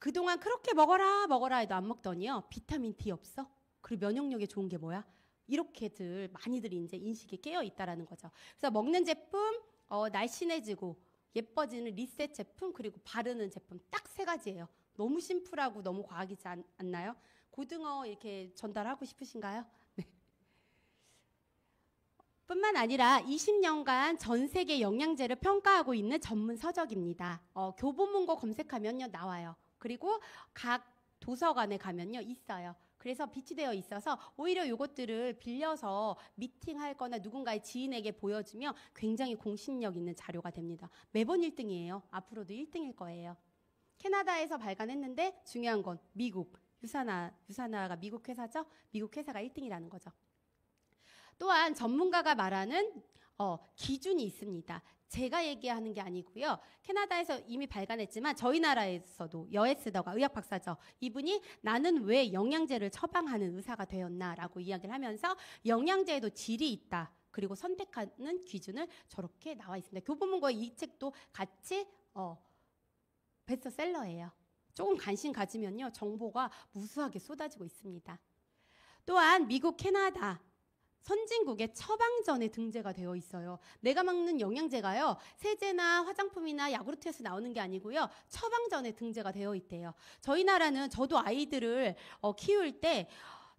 그동안 그렇게 먹어라 해도 안 먹더니요 비타민 D 없어? 그리고 면역력에 좋은 게 뭐야? 이렇게들 많이들 이제 인식이 깨어 있다라는 거죠. 그래서 먹는 제품, 날씬해지고 예뻐지는 리셋 제품 그리고 바르는 제품 딱 3가지예요. 너무 심플하고 너무 과학이지 않나요? 고등어 이렇게 전달하고 싶으신가요? 네. 뿐만 아니라 20년간 전 세계 영양제를 평가하고 있는 전문 서적입니다. 교보문고 검색하면요 나와요. 그리고 각 도서관에 가면요 있어요. 그래서 비치되어 있어서 오히려 이것들을 빌려서 미팅할 거나 누군가의 지인에게 보여주면 굉장히 공신력 있는 자료가 됩니다. 매번 1등이에요. 앞으로도 1등일 거예요. 캐나다에서 발간했는데 중요한 건 미국, 유산화가 미국 회사죠. 미국 회사가 1등이라는 거죠. 또한 전문가가 말하는 기준이 있습니다. 제가 얘기하는 게 아니고요. 캐나다에서 이미 발간했지만 저희 나라에서도 여에스더가 의학 박사죠. 이분이 나는 왜 영양제를 처방하는 의사가 되었나라고 이야기를 하면서 영양제에도 질이 있다. 그리고 선택하는 기준을 저렇게 나와 있습니다. 교보문고의 이 책도 같이 베스트셀러예요. 조금 관심 가지면요. 정보가 무수하게 쏟아지고 있습니다. 또한 미국, 캐나다 선진국의 처방전에 등재가 되어 있어요. 내가 먹는 영양제가요. 세제나 화장품이나 야구르트에서 나오는 게 아니고요. 처방전에 등재가 되어 있대요. 저희 나라는 저도 아이들을 키울 때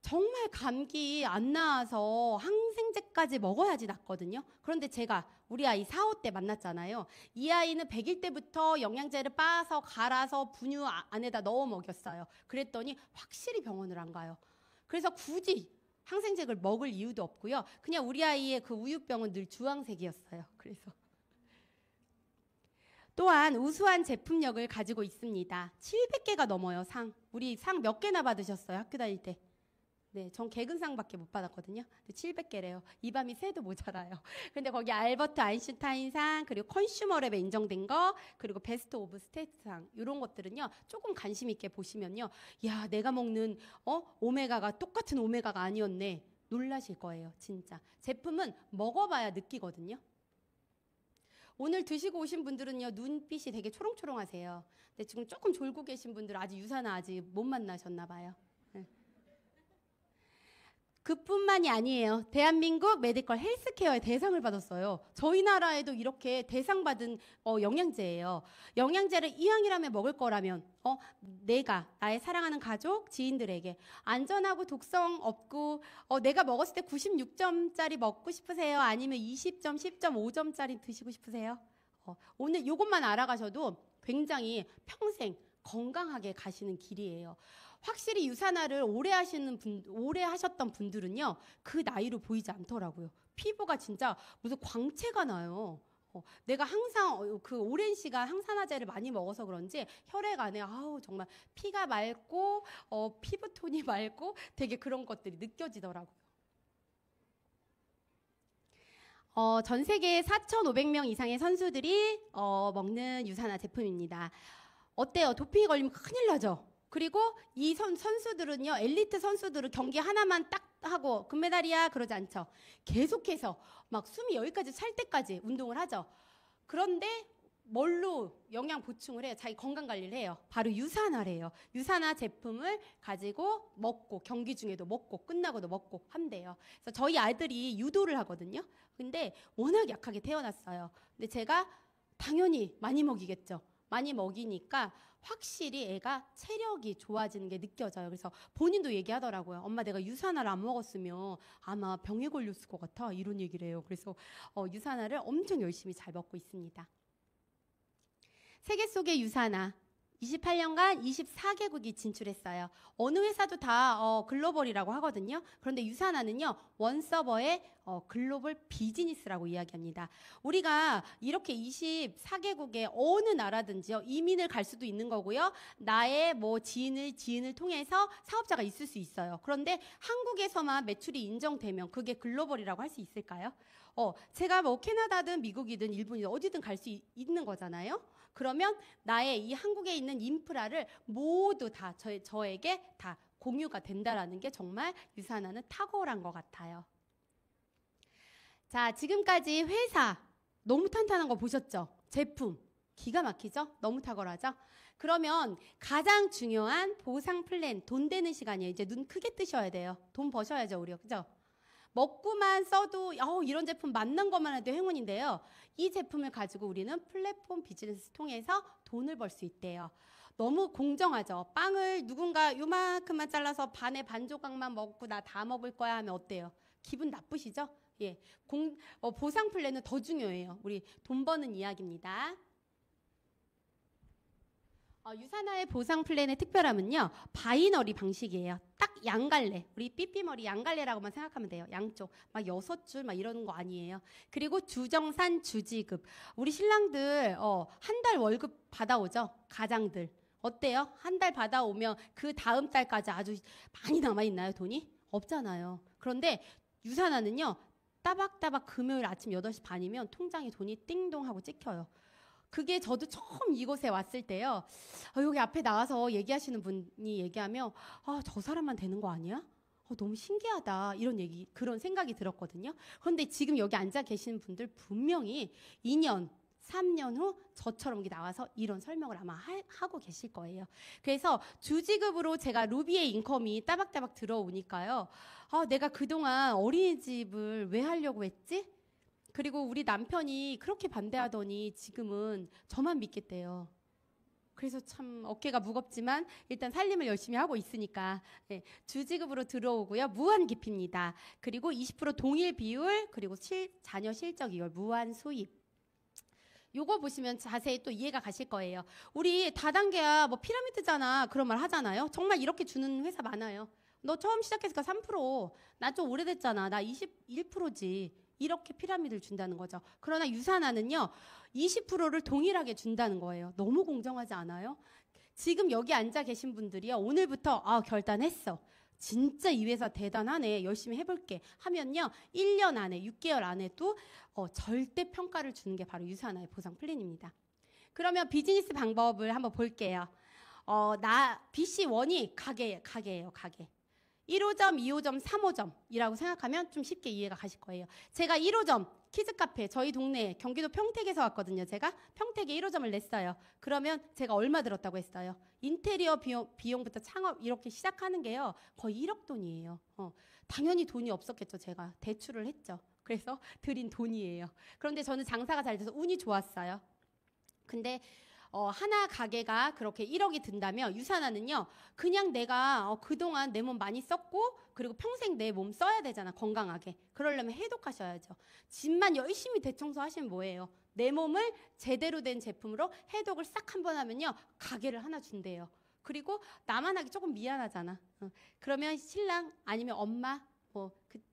정말 감기 안 나와서 항생제까지 먹어야지 낫거든요. 그런데 제가 우리 아이 4, 5때 만났잖아요. 이 아이는 100일 때부터 영양제를 빻아서 갈아서 분유 안에다 넣어 먹였어요. 그랬더니 확실히 병원을 안 가요. 그래서 굳이 항생제를 먹을 이유도 없고요. 그냥 우리 아이의 그 우유병은 늘 주황색이었어요. 그래서 또한 우수한 제품력을 가지고 있습니다. 700개가 넘어요, 상. 우리 상 몇 개나 받으셨어요, 학교 다닐 때? 네, 전 개근상밖에 못 받았거든요. 700개래요. 이 밤이 새도 모자라요. 근데 거기 알버트 아인슈타인상, 그리고 컨슈머랩에 인정된 거, 그리고 베스트 오브 스테이트상 이런 것들은요. 조금 관심 있게 보시면요. 야, 내가 먹는 오메가가 똑같은 오메가가 아니었네. 놀라실 거예요, 진짜. 제품은 먹어봐야 느끼거든요. 오늘 드시고 오신 분들은요. 눈빛이 되게 초롱초롱하세요. 근데 지금 조금 졸고 계신 분들은 아직 유산화 아직 못 만나셨나 봐요. 그뿐만이 아니에요. 대한민국 메디컬 헬스케어의 대상을 받았어요. 저희 나라에도 이렇게 대상 받은 영양제예요. 영양제를 이왕이라면 먹을 거라면 내가 나의 사랑하는 가족, 지인들에게 안전하고 독성 없고 내가 먹었을 때 96점짜리 먹고 싶으세요? 아니면 20점, 10점, 5점짜리 드시고 싶으세요? 오늘 이것만 알아가셔도 굉장히 평생 건강하게 가시는 길이에요. 확실히 유산화를 오래 하셨던 분들은요, 그 나이로 보이지 않더라고요. 피부가 진짜 무슨 광채가 나요. 내가 항상 그 오랜 시간 항산화제를 많이 먹어서 그런지 혈액 안에 정말 피가 맑고 피부톤이 맑고 되게 그런 것들이 느껴지더라고요. 전 세계 4,500명 이상의 선수들이 먹는 유산화 제품입니다. 어때요? 도핑이 걸리면 큰일 나죠? 그리고 이 선수들은요, 엘리트 선수들은 경기 하나만 딱 하고 금메달이야 그러지 않죠. 계속해서 막 숨이 여기까지 찰 때까지 운동을 하죠. 그런데 뭘로 영양 보충을 해요? 자기 건강 관리를 해요. 바로 유산화래요. 유산화 제품을 가지고 먹고 경기 중에도 먹고 끝나고도 먹고 한대요. 그래서 저희 아이들이 유도를 하거든요. 근데 워낙 약하게 태어났어요. 근데 제가 당연히 많이 먹이겠죠. 많이 먹이니까 확실히 애가 체력이 좋아지는 게 느껴져요. 그래서 본인도 얘기하더라고요. 엄마 내가 유산화를 안 먹었으면 아마 병에 걸렸을 것 같아. 이런 얘기를 해요. 그래서 유산화를 엄청 열심히 잘 먹고 있습니다. 세계 속의 유산화 28년간 24개국이 진출했어요. 어느 회사도 다 글로벌이라고 하거든요. 그런데 유산화는요. 원서버의 글로벌 비즈니스라고 이야기합니다. 우리가 이렇게 24개국의 어느 나라든지요. 이민을 갈 수도 있는 거고요. 나의 지인을 통해서 사업자가 있을 수 있어요. 그런데 한국에서만 매출이 인정되면 그게 글로벌이라고 할 수 있을까요? 제가 캐나다든 미국이든 일본이든 어디든 갈 수 있는 거잖아요. 그러면 나의 이 한국에 있는 인프라를 모두 다 저에게 다 공유가 된다라는 게 정말 유산화는 탁월한 것 같아요. 자, 지금까지 회사 너무 탄탄한 거 보셨죠? 제품 기가 막히죠? 너무 탁월하죠? 그러면 가장 중요한 보상 플랜, 돈 되는 시간이에요. 이제 눈 크게 뜨셔야 돼요. 돈 버셔야죠, 우리가. 그죠? 먹고만 써도 이런 제품 만난 것만 해도 행운인데요. 이 제품을 가지고 우리는 플랫폼 비즈니스 통해서 돈을 벌 수 있대요. 너무 공정하죠. 빵을 누군가 요만큼만 잘라서 반 조각만 먹고 나 다 먹을 거야 하면 어때요? 기분 나쁘시죠? 예, 보상 플랜은 더 중요해요. 우리 돈 버는 이야기입니다. 유산화의 보상 플랜의 특별함은요. 바이너리 방식이에요. 딱 양갈래. 우리 삐삐머리 양갈래라고만 생각하면 돼요. 양쪽. 막 6줄 막 이러는 거 아니에요. 그리고 주정산 주지급. 우리 신랑들 한 달 월급 받아오죠. 가장들. 어때요? 한 달 받아오면 그 다음 달까지 아주 많이 남아있나요? 돈이? 없잖아요. 그런데 유산화는요. 따박따박 금요일 아침 8시 반이면 통장에 돈이 띵동 하고 찍혀요. 그게 저도 처음 이곳에 왔을 때요. 여기 앞에 나와서 얘기하시는 분이 얘기하면 저 사람만 되는 거 아니야? 너무 신기하다. 그런 생각이 들었거든요. 그런데 지금 여기 앉아 계시는 분들 분명히 2년, 3년 후 저처럼 여기 나와서 이런 설명을 아마 하고 계실 거예요. 그래서 주지급으로 제가 루비의 인컴이 따박따박 들어오니까요. 내가 그동안 어린이집을 왜 하려고 했지? 그리고 우리 남편이 그렇게 반대하더니 지금은 저만 믿겠대요. 그래서 참 어깨가 무겁지만 일단 살림을 열심히 하고 있으니까 네, 주지급으로 들어오고요. 무한 기피입니다. 그리고 20% 동일 비율, 그리고 자녀 실적 이월 무한 수입. 요거 보시면 자세히 또 이해가 가실 거예요. 우리 다단계야 뭐 피라미드잖아 그런 말 하잖아요. 정말 이렇게 주는 회사 많아요. 너 처음 시작했으니까 3%, 나 좀 오래됐잖아, 나 21%지. 이렇게 피라미드를 준다는 거죠. 그러나 유산하는요 20%를 동일하게 준다는 거예요. 너무 공정하지 않아요? 지금 여기 앉아 계신 분들이요, 오늘부터 결단했어, 진짜 이 회사 대단하네, 열심히 해볼게 하면요 1년 안에, 6개월 안에도 절대 평가를 주는 게 바로 유산화의 보상 플랜입니다. 그러면 비즈니스 방법을 한번 볼게요. BC1이 가게예요, 가게. 1호점, 2호점, 3호점이라고 생각하면 좀 쉽게 이해가 가실 거예요. 제가 1호점 키즈카페, 저희 동네 경기도 평택에서 왔거든요. 제가 평택에 1호점을 냈어요. 그러면 제가 얼마 들었다고 했어요? 인테리어 비용부터 창업 이렇게 시작하는 게요 거의 1억 돈이에요. 당연히 돈이 없었겠죠. 제가 대출을 했죠. 그래서 들인 돈이에요. 그런데 저는 장사가 잘 돼서 운이 좋았어요. 근데 하나 가게가 그렇게 1억이 든다면 유산화는요 그냥 내가 그동안 내 몸 많이 썼고 그리고 평생 내 몸 써야 되잖아, 건강하게. 그러려면 해독하셔야죠. 집만 열심히 대청소 하시면 뭐예요? 내 몸을 제대로 된 제품으로 해독을 싹 한번 하면요 가게를 하나 준대요. 그리고 나만 하기 조금 미안하잖아. 그러면 신랑 아니면 엄마,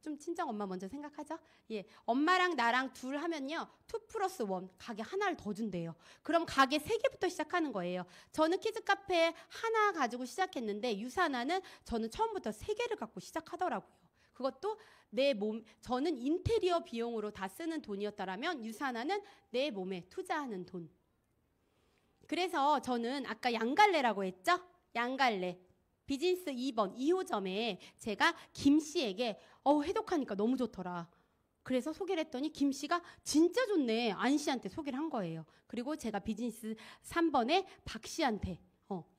좀 친정 엄마 먼저 생각하죠. 예, 엄마랑 나랑 둘 하면요 2+1 가게 하나를 더 준대요. 그럼 가게 3개부터 시작하는 거예요. 저는 키즈카페 하나 가지고 시작했는데 유산화는 저는 처음부터 3개를 갖고 시작하더라고요. 그것도 내 몸, 저는 인테리어 비용으로 다 쓰는 돈이었다라면 유산화는 내 몸에 투자하는 돈. 그래서 저는 아까 양갈래라고 했죠. 양갈래 비즈니스 2번 2호점에 제가 김씨에게 해독하니까 너무 좋더라. 그래서 소개를 했더니 김씨가 진짜 좋네, 안씨한테 소개를 한 거예요. 그리고 제가 비즈니스 3번에 박씨한테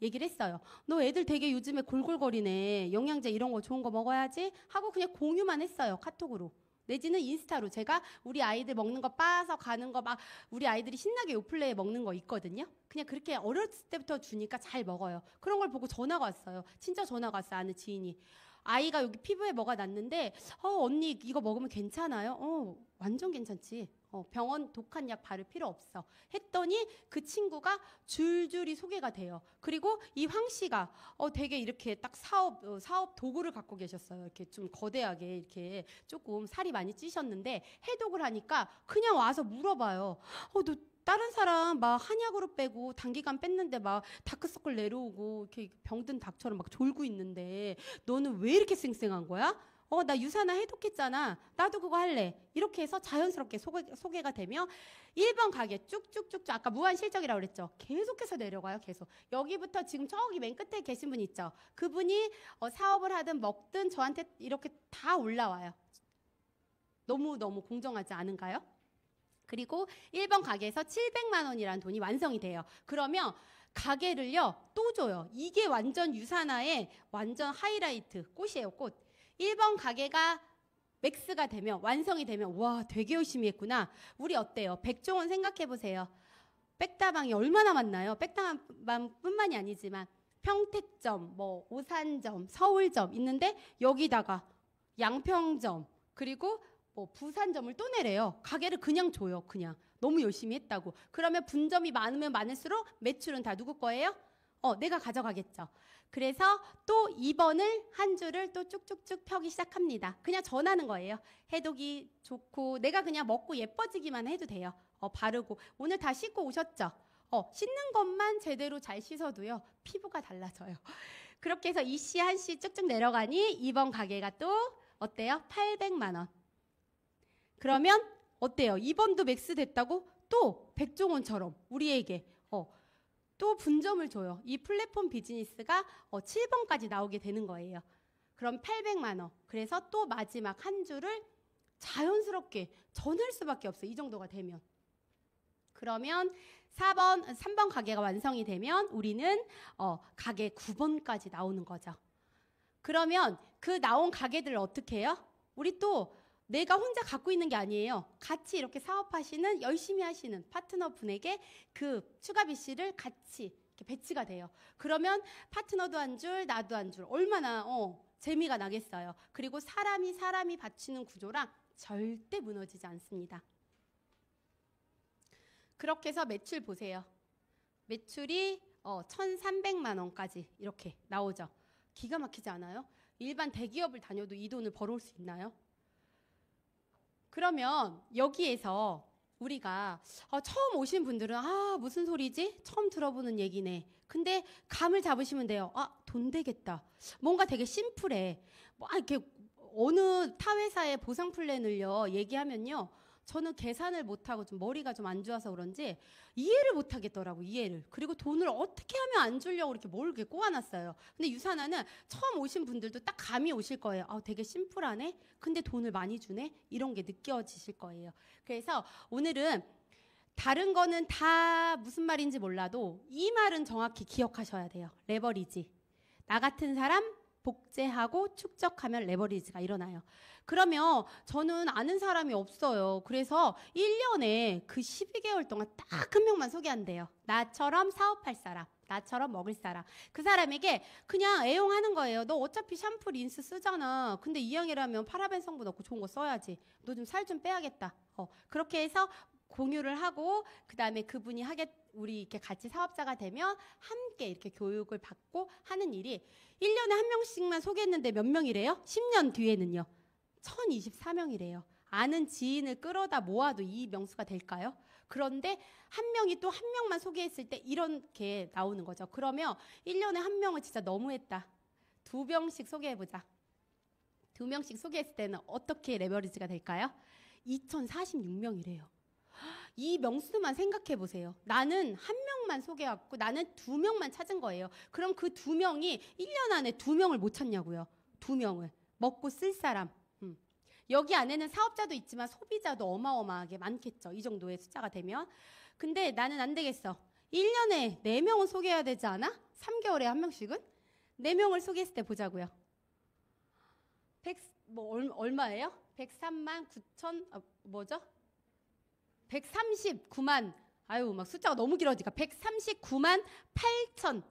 얘기를 했어요. 너 애들 되게 요즘에 골골거리네, 영양제 이런 거 좋은 거 먹어야지 하고 그냥 공유만 했어요, 카톡으로. 내지는 인스타로. 제가 우리 아이들 먹는 거 빠서 가는 거 막 우리 아이들이 신나게 요플레에 먹는 거 있거든요. 그냥 그렇게 어렸을 때부터 주니까 잘 먹어요. 그런 걸 보고 전화가 왔어요. 진짜 전화가 왔어요. 아는 지인이. 아이가 여기 피부에 뭐가 났는데 언니 이거 먹으면 괜찮아요? 완전 괜찮지. 병원 독한 약 바를 필요 없어 했더니 그 친구가 줄줄이 소개가 돼요. 그리고 이 황 씨가 되게 이렇게 딱 사업 도구를 갖고 계셨어요. 이렇게 좀 거대하게 이렇게 조금 살이 많이 찌셨는데 해독을 하니까 그냥 와서 물어봐요. 너 다른 사람 막 한약으로 빼고 단기간 뺐는데 막 다크서클 내려오고 이렇게 병든 닭처럼 막 졸고 있는데 너는 왜 이렇게 쌩쌩한 거야? 나 유산화 해독했잖아, 나도 그거 할래. 이렇게 해서 자연스럽게 소개가 되며 1번 가게 쭉쭉쭉, 아까 무한 실적이라고 그랬죠. 계속해서 내려가요. 계속. 여기부터 지금 저기 맨 끝에 계신 분 있죠. 그분이 사업을 하든 먹든 저한테 이렇게 다 올라와요. 너무너무 공정하지 않은가요? 그리고 1번 가게에서 700만 원이라는 돈이 완성이 돼요. 그러면 가게를요 또 줘요. 이게 완전 유산화의 완전 하이라이트, 꽃이에요, 꽃. 1번 가게가 맥스가 되면, 완성이 되면 와 되게 열심히 했구나. 우리 어때요? 백종원 생각해보세요. 백다방이 얼마나 많나요? 백다방뿐만이 아니지만 평택점, 오산점, 서울점 있는데 여기다가 양평점 그리고 부산점을 또 내래요. 가게를 그냥 줘요. 그냥 너무 열심히 했다고. 그러면 분점이 많으면 많을수록 매출은 다 누구 거예요? 내가 가져가겠죠. 그래서 또 2번을 한 줄을 또 쭉쭉쭉 펴기 시작합니다. 그냥 전하는 거예요. 해독이 좋고 내가 그냥 먹고 예뻐지기만 해도 돼요. 바르고 오늘 다 씻고 오셨죠? 씻는 것만 제대로 잘 씻어도요 피부가 달라져요. 그렇게 해서 2씨, 1씨 쭉쭉 내려가니 2번 가게가 또 어때요? 800만 원. 그러면 어때요? 2번도 맥스 됐다고 또 백종원처럼 우리에게 또 분점을 줘요. 이 플랫폼 비즈니스가 7번까지 나오게 되는 거예요. 그럼 800만 원. 그래서 또 마지막 한 줄을 자연스럽게 전할 수밖에 없어요. 이 정도가 되면. 그러면 3번 가게가 완성이 되면 우리는 가게 9번까지 나오는 거죠. 그러면 그 나온 가게들을 어떻게 해요? 우리 또 내가 혼자 갖고 있는 게 아니에요. 같이 이렇게 사업하시는, 열심히 하시는 파트너분에게 그 추가 BC를 같이 이렇게 배치가 돼요. 그러면 파트너도 한 줄, 나도 한 줄. 얼마나 재미가 나겠어요. 그리고 사람이 받치는 구조랑 절대 무너지지 않습니다. 그렇게 해서 매출 보세요. 매출이 1,300만 원까지 이렇게 나오죠. 기가 막히지 않아요? 일반 대기업을 다녀도 이 돈을 벌어올 수 있나요? 그러면 여기에서 우리가 처음 오신 분들은 무슨 소리지? 처음 들어보는 얘기네. 근데 감을 잡으시면 돼요. 돈 되겠다. 뭔가 되게 심플해. 이렇게 어느 타 회사의 보상 플랜을요 얘기하면요. 저는 계산을 못하고 좀 머리가 좀 안 좋아서 그런지 이해를 못하겠더라고, 이해를. 그리고 돈을 어떻게 하면 안 주려고 이렇게 뭘 이렇게 꼬아놨어요. 근데 유산화는 처음 오신 분들도 딱 감이 오실 거예요. 되게 심플하네? 근데 돈을 많이 주네? 이런 게 느껴지실 거예요. 그래서 오늘은 다른 거는 다 무슨 말인지 몰라도 이 말은 정확히 기억하셔야 돼요. 레버리지. 나 같은 사람 복제하고 축적하면 레버리지가 일어나요. 그러면 저는 아는 사람이 없어요. 그래서 1년에 그 12개월 동안 딱 한 명만 소개한대요. 나처럼 사업할 사람, 나처럼 먹을 사람. 그 사람에게 그냥 애용하는 거예요. 너 어차피 샴푸, 린스 쓰잖아. 근데 이왕이라면 파라벤 성분 없고 좋은 거 써야지. 너 좀 살 좀 빼야겠다. 그렇게 해서 공유를 하고 그다음에 그분이 우리 이렇게 같이 사업자가 되면 함께 이렇게 교육을 받고 하는 일이 1년에 한 명씩만 소개했는데 몇 명이래요? 10년 뒤에는요. 1,024명이래요. 아는 지인을 끌어다 모아도 이 명수가 될까요? 그런데 한 명이 또 한 명만 소개했을 때 이렇게 나오는 거죠. 그러면 1년에 한 명은 진짜 너무했다. 2명씩 소개해보자. 2명씩 소개했을 때는 어떻게 레버리지가 될까요? 2,046명이래요. 이 명수만 생각해 보세요. 나는 한 명만 소개했고 나는 2명만 찾은 거예요. 그럼 그 2명이 1년 안에 2명을 못 찾냐고요. 2명을. 먹고 쓸 사람. 여기 안에는 사업자도 있지만 소비자도 어마어마하게 많겠죠. 이 정도의 숫자가 되면. 근데 나는 안 되겠어. 1년에 4명은 소개해야 되지 않아? 3개월에 한 명씩은? 4명을 소개했을 때 보자고요. 얼마예요? 103만 9천 뭐죠? 139만 막 숫자가 너무 길어지니까 139만 8천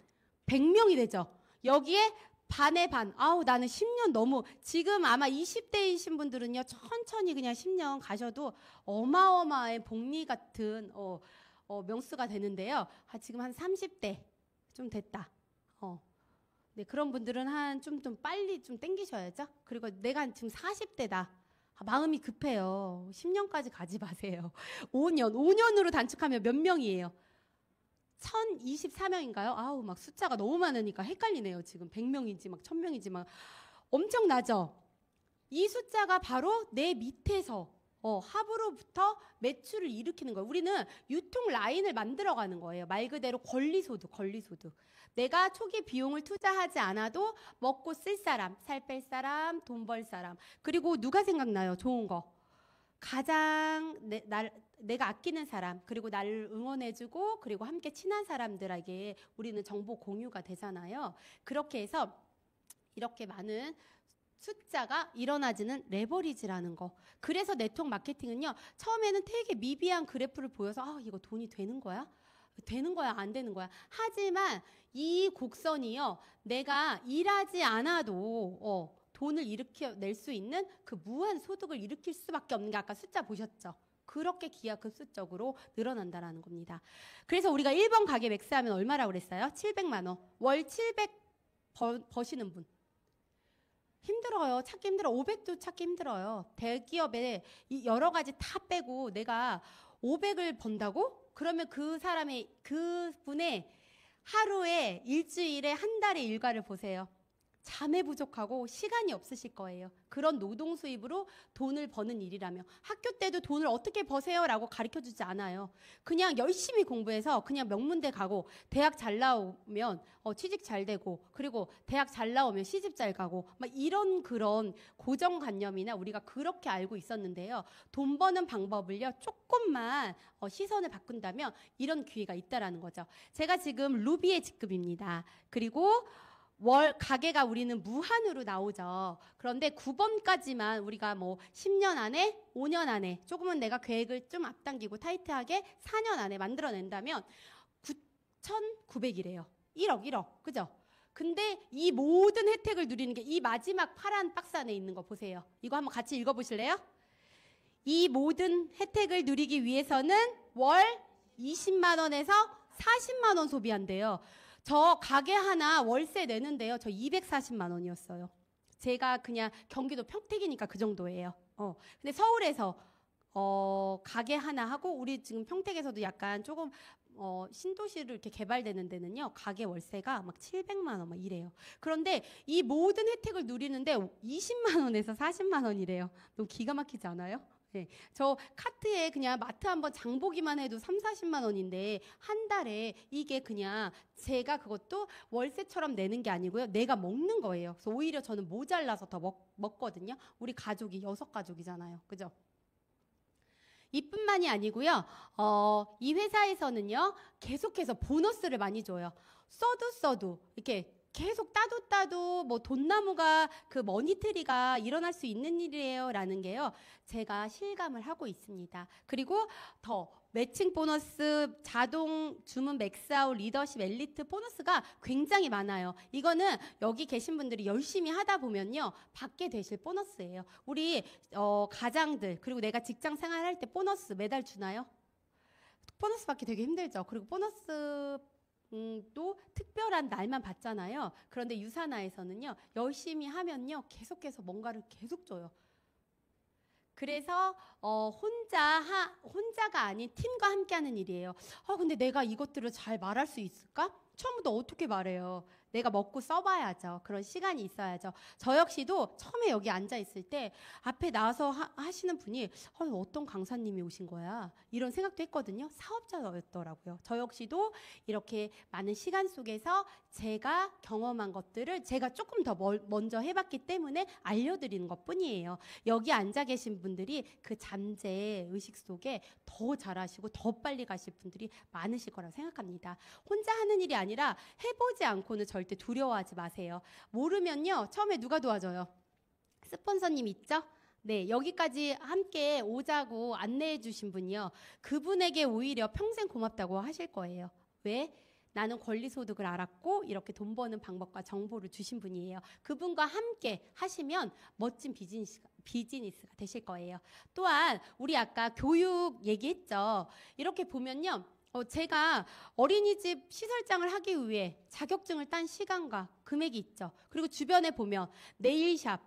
100명이 되죠. 여기에 반의 반. 나는 10년 너무 지금 아마 20대이신 분들은요. 천천히 그냥 10년 가셔도 어마어마한 복리 같은 명수가 되는데요. 지금 한 30대 좀 됐다. 네, 그런 분들은 좀 빨리 좀 땡기셔야죠. 그리고 내가 지금 40대다. 마음이 급해요. 10년까지 가지 마세요. 5년으로 단축하면 몇 명이에요? 1,024명인가요? 막 숫자가 너무 많으니까 헷갈리네요. 지금 100명인지 막 1,000명인지 막 엄청나죠? 이 숫자가 바로 내 밑에서 하부로부터 매출을 일으키는 거예요. 우리는 유통 라인을 만들어가는 거예요. 말 그대로 권리소득. 내가 초기 비용을 투자하지 않아도 먹고 쓸 사람, 살 뺄 사람, 돈 벌 사람. 그리고 누가 생각나요? 좋은 거. 가장 내가 아끼는 사람, 그리고 나를 응원해주고 그리고 함께 친한 사람들에게 우리는 정보 공유가 되잖아요. 그렇게 해서 이렇게 많은 숫자가 일어나지는 레버리지라는 거. 그래서 네트워크 마케팅은요. 처음에는 되게 미비한 그래프를 보여서 이거 돈이 되는 거야? 되는 거야? 안 되는 거야? 하지만 이 곡선이요. 내가 일하지 않아도 돈을 일으켜낼 수 있는 그 무한 소득을 일으킬 수밖에 없는 게 아까 숫자 보셨죠? 그렇게 기하급수적으로 늘어난다라는 겁니다. 그래서 우리가 1번 가게 맥스하면 얼마라고 그랬어요? 700만 원. 월 700 버시는 분. 힘들어요. 찾기 힘들어. 500도 찾기 힘들어요. 대기업에 여러 가지 다 빼고 내가 500을 번다고? 그러면 그분의 하루에, 일주일에, 한 달의 일과를 보세요. 잠에 부족하고 시간이 없으실 거예요. 그런 노동 수입으로 돈을 버는 일이라며. 학교 때도 돈을 어떻게 버세요? 라고 가르쳐주지 않아요. 그냥 열심히 공부해서 그냥 명문대 가고 대학 잘 나오면 취직 잘 되고 그리고 대학 잘 나오면 시집 잘 가고 막 이런 그런 고정관념이나 우리가 그렇게 알고 있었는데요. 돈 버는 방법을요. 조금만 시선을 바꾼다면 이런 기회가 있다라는 거죠. 제가 지금 루비의 직급입니다. 그리고 월 가게가 우리는 무한으로 나오죠. 그런데 9번까지만 우리가 10년 안에 5년 안에 조금은 내가 계획을 좀 앞당기고 타이트하게 4년 안에 만들어낸다면 6,900이래요. 1억, 그죠? 근데 이 모든 혜택을 누리는 게 이 마지막 파란 박스 안에 있는 거 보세요. 이거 한번 같이 읽어보실래요? 이 모든 혜택을 누리기 위해서는 월 20만 원에서 40만 원 소비한대요. 저 가게 하나 월세 내는데요. 저 240만 원이었어요. 제가 그냥 경기도 평택이니까 그 정도예요. 근데 서울에서 가게 하나 하고 우리 지금 평택에서도 약간 조금 신도시로 이렇게 개발되는 데는요. 가게 월세가 막 700만 원 막 이래요. 그런데 이 모든 혜택을 누리는데 20만 원에서 40만 원이래요. 너무 기가 막히지 않아요? 네. 저 카트에 그냥 마트 한번 장 보기만 해도 3, 40만 원인데 한 달에 이게 그냥 제가 그것도 월세처럼 내는 게 아니고요. 내가 먹는 거예요. 그래서 오히려 저는 모자라서 더 먹거든요. 우리 가족이 6가족이잖아요. 그죠? 이뿐만이 아니고요. 이 회사에서는요. 계속해서 보너스를 많이 줘요. 써도 이렇게 계속 따도 뭐 돈나무가 그 머니트리가 일어날 수 있는 일이에요 라는 게요. 제가 실감을 하고 있습니다. 그리고 더 매칭 보너스, 자동 주문 맥스아웃, 리더십 엘리트 보너스가 굉장히 많아요. 이거는 여기 계신 분들이 열심히 하다 보면요. 받게 되실 보너스예요. 우리 가장들 그리고 내가 직장 생활할 때 보너스 매달 주나요? 보너스 받기 되게 힘들죠. 그리고 보너스 또 특별한 날만 받잖아요. 그런데 유산화에서는요. 열심히 하면요. 계속해서 뭔가를 계속 줘요. 그래서 혼자가 아닌 팀과 함께하는 일이에요. 근데 내가 이것들을 잘 말할 수 있을까? 처음부터 어떻게 말해요? 내가 먹고 써봐야죠. 그런 시간이 있어야죠. 저 역시도 처음에 여기 앉아 있을 때 앞에 나와서 하시는 분이 어떤 강사님이 오신 거야? 이런 생각도 했거든요. 사업자였더라고요. 저 역시도 이렇게 많은 시간 속에서 제가 경험한 것들을 제가 조금 더 먼저 해봤기 때문에 알려드리는 것뿐이에요. 여기 앉아 계신 분들이 그 잠재 의식 속에 더 잘하시고 더 빨리 가실 분들이 많으실 거라고 생각합니다. 혼자 하는 일이 아니라 해보지 않고는 절대 두려워하지 마세요. 모르면요. 처음에 누가 도와줘요? 스폰서님 있죠? 네, 여기까지 함께 오자고 안내해 주신 분이요. 그분에게 오히려 평생 고맙다고 하실 거예요. 왜? 나는 권리소득을 알았고 이렇게 돈 버는 방법과 정보를 주신 분이에요. 그분과 함께 하시면 멋진 비즈니스가 되실 거예요. 또한 우리 아까 교육 얘기했죠. 이렇게 보면요. 제가 어린이집 시설장을 하기 위해 자격증을 딴 시간과 금액이 있죠. 그리고 주변에 보면 네일샵,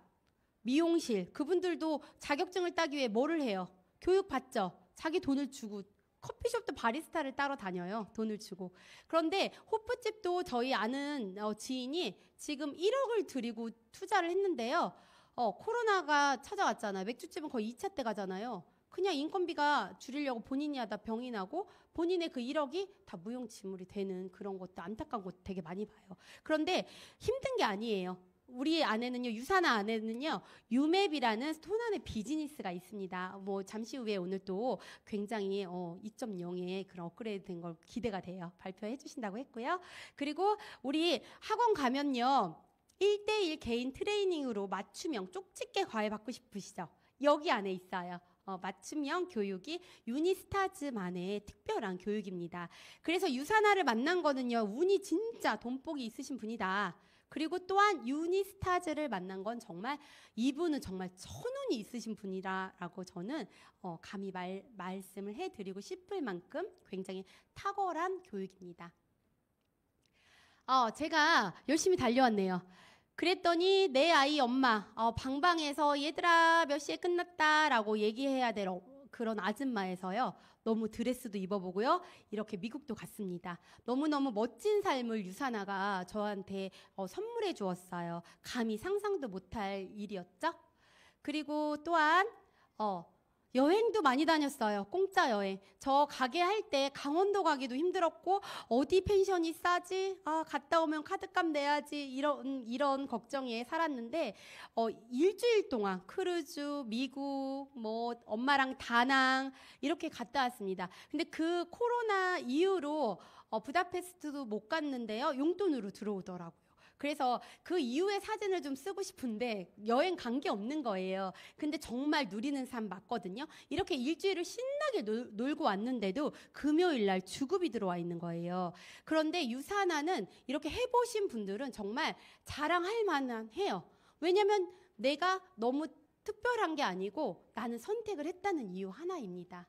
미용실 그분들도 자격증을 따기 위해 뭐를 해요? 교육 받죠. 자기 돈을 주고 커피숍도 바리스타를 따러 다녀요. 돈을 주고. 그런데 호프집도 저희 아는 지인이 지금 1억을 들이고 투자를 했는데요. 코로나가 찾아왔잖아요. 맥주집은 거의 2차 때 가잖아요. 그냥 인건비가 줄이려고 본인이 하다 병이 나고 본인의 그 1억이 다 무용지물이 되는 그런 것도 안타까운 것도 되게 많이 봐요. 그런데 힘든 게 아니에요. 우리 안에는요, 유산화 안에는요, 유맵이라는 돈 안의 비즈니스가 있습니다. 뭐 잠시 후에 오늘 또 굉장히 2.0의 그런 업그레이드 된 걸 기대가 돼요. 발표해 주신다고 했고요. 그리고 우리 학원 가면요, 1대1 개인 트레이닝으로 맞춤형 쪽집게 과외 받고 싶으시죠? 여기 안에 있어요. 맞춤형 교육이 유니스타즈만의 특별한 교육입니다. 그래서 유산화를 만난 거는요, 운이 진짜 돈복이 있으신 분이다. 그리고 또한 유니스타즈를 만난 건 정말 이분은 정말 천운이 있으신 분이라고 저는 감히 말씀을 해드리고 싶을 만큼 굉장히 탁월한 교육입니다. 제가 열심히 달려왔네요. 그랬더니 내 아이 엄마 방방에서 얘들아 몇 시에 끝났다라고 얘기해야 될 그런 아줌마에서요. 너무 드레스도 입어보고요. 이렇게 미국도 갔습니다. 너무너무 멋진 삶을 유산화가 저한테 선물해 주었어요. 감히 상상도 못할 일이었죠. 그리고 또한 여행도 많이 다녔어요. 공짜 여행. 저 가게 할 때 강원도 가기도 힘들었고 어디 펜션이 싸지? 갔다 오면 카드값 내야지. 이런 걱정에 살았는데 일주일 동안 크루즈, 미국, 뭐 엄마랑 다낭 이렇게 갔다 왔습니다. 근데 그 코로나 이후로 부다페스트도 못 갔는데요. 용돈으로 들어오더라고요. 그래서 그 이후에 사진을 좀 쓰고 싶은데 여행 간 게 없는 거예요. 근데 정말 누리는 삶 맞거든요. 이렇게 일주일을 신나게 놀고 왔는데도 금요일 날 주급이 들어와 있는 거예요. 그런데 유산하는 이렇게 해보신 분들은 정말 자랑할 만한 해요. 왜냐면 내가 너무 특별한 게 아니고 나는 선택을 했다는 이유 하나입니다.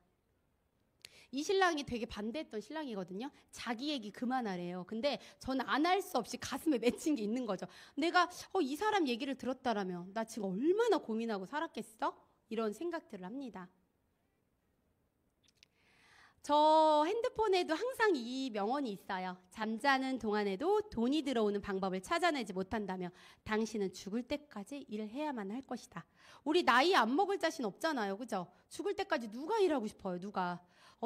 이 신랑이 되게 반대했던 신랑이거든요. 자기 얘기 그만하래요. 근데 저는 안 할 수 없이 가슴에 맺힌 게 있는 거죠. 내가 이 사람 얘기를 들었다라면 나 지금 얼마나 고민하고 살았겠어? 이런 생각들을 합니다. 저 핸드폰에도 항상 이 명언이 있어요. 잠자는 동안에도 돈이 들어오는 방법을 찾아내지 못한다면 당신은 죽을 때까지 일을 해야만 할 것이다. 우리 나이 안 먹을 자신 없잖아요. 그죠? 죽을 때까지 누가 일하고 싶어요? 누가?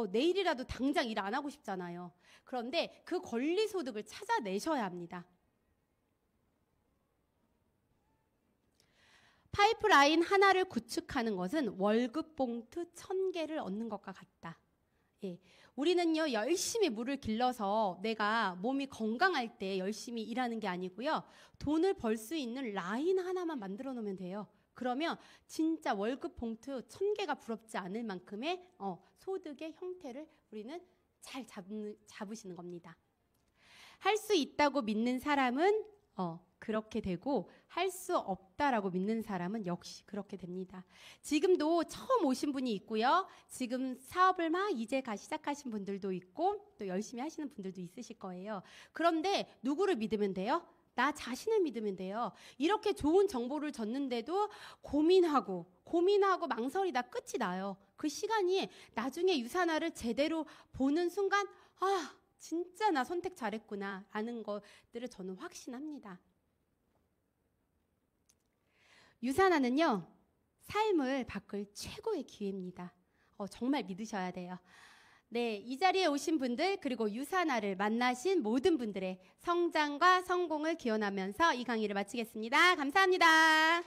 내일이라도 당장 일 안 하고 싶잖아요. 그런데 그 권리소득을 찾아내셔야 합니다. 파이프라인 하나를 구축하는 것은 월급 봉투 1000개를 얻는 것과 같다. 예, 우리는요 열심히 물을 길러서 내가 몸이 건강할 때 열심히 일하는 게 아니고요. 돈을 벌 수 있는 라인 하나만 만들어 놓으면 돼요. 그러면 진짜 월급 봉투 1000개가 부럽지 않을 만큼의 소득의 형태를 우리는 잘 잡으시는 겁니다. 할 수 있다고 믿는 사람은 그렇게 되고 할 수 없다라고 믿는 사람은 역시 그렇게 됩니다. 지금도 처음 오신 분이 있고요. 지금 사업을 막 이제 시작하신 분들도 있고 또 열심히 하시는 분들도 있으실 거예요. 그런데 누구를 믿으면 돼요? 나 자신을 믿으면 돼요. 이렇게 좋은 정보를 줬는데도 고민하고 망설이다 끝이 나요. 그 시간이 나중에 유산화를 제대로 보는 순간 진짜 나 선택 잘했구나 라는 것들을 저는 확신합니다. 유산화는요 삶을 바꿀 최고의 기회입니다. 정말 믿으셔야 돼요. 네, 이 자리에 오신 분들 그리고 유산화를 만나신 모든 분들의 성장과 성공을 기원하면서 이 강의를 마치겠습니다. 감사합니다.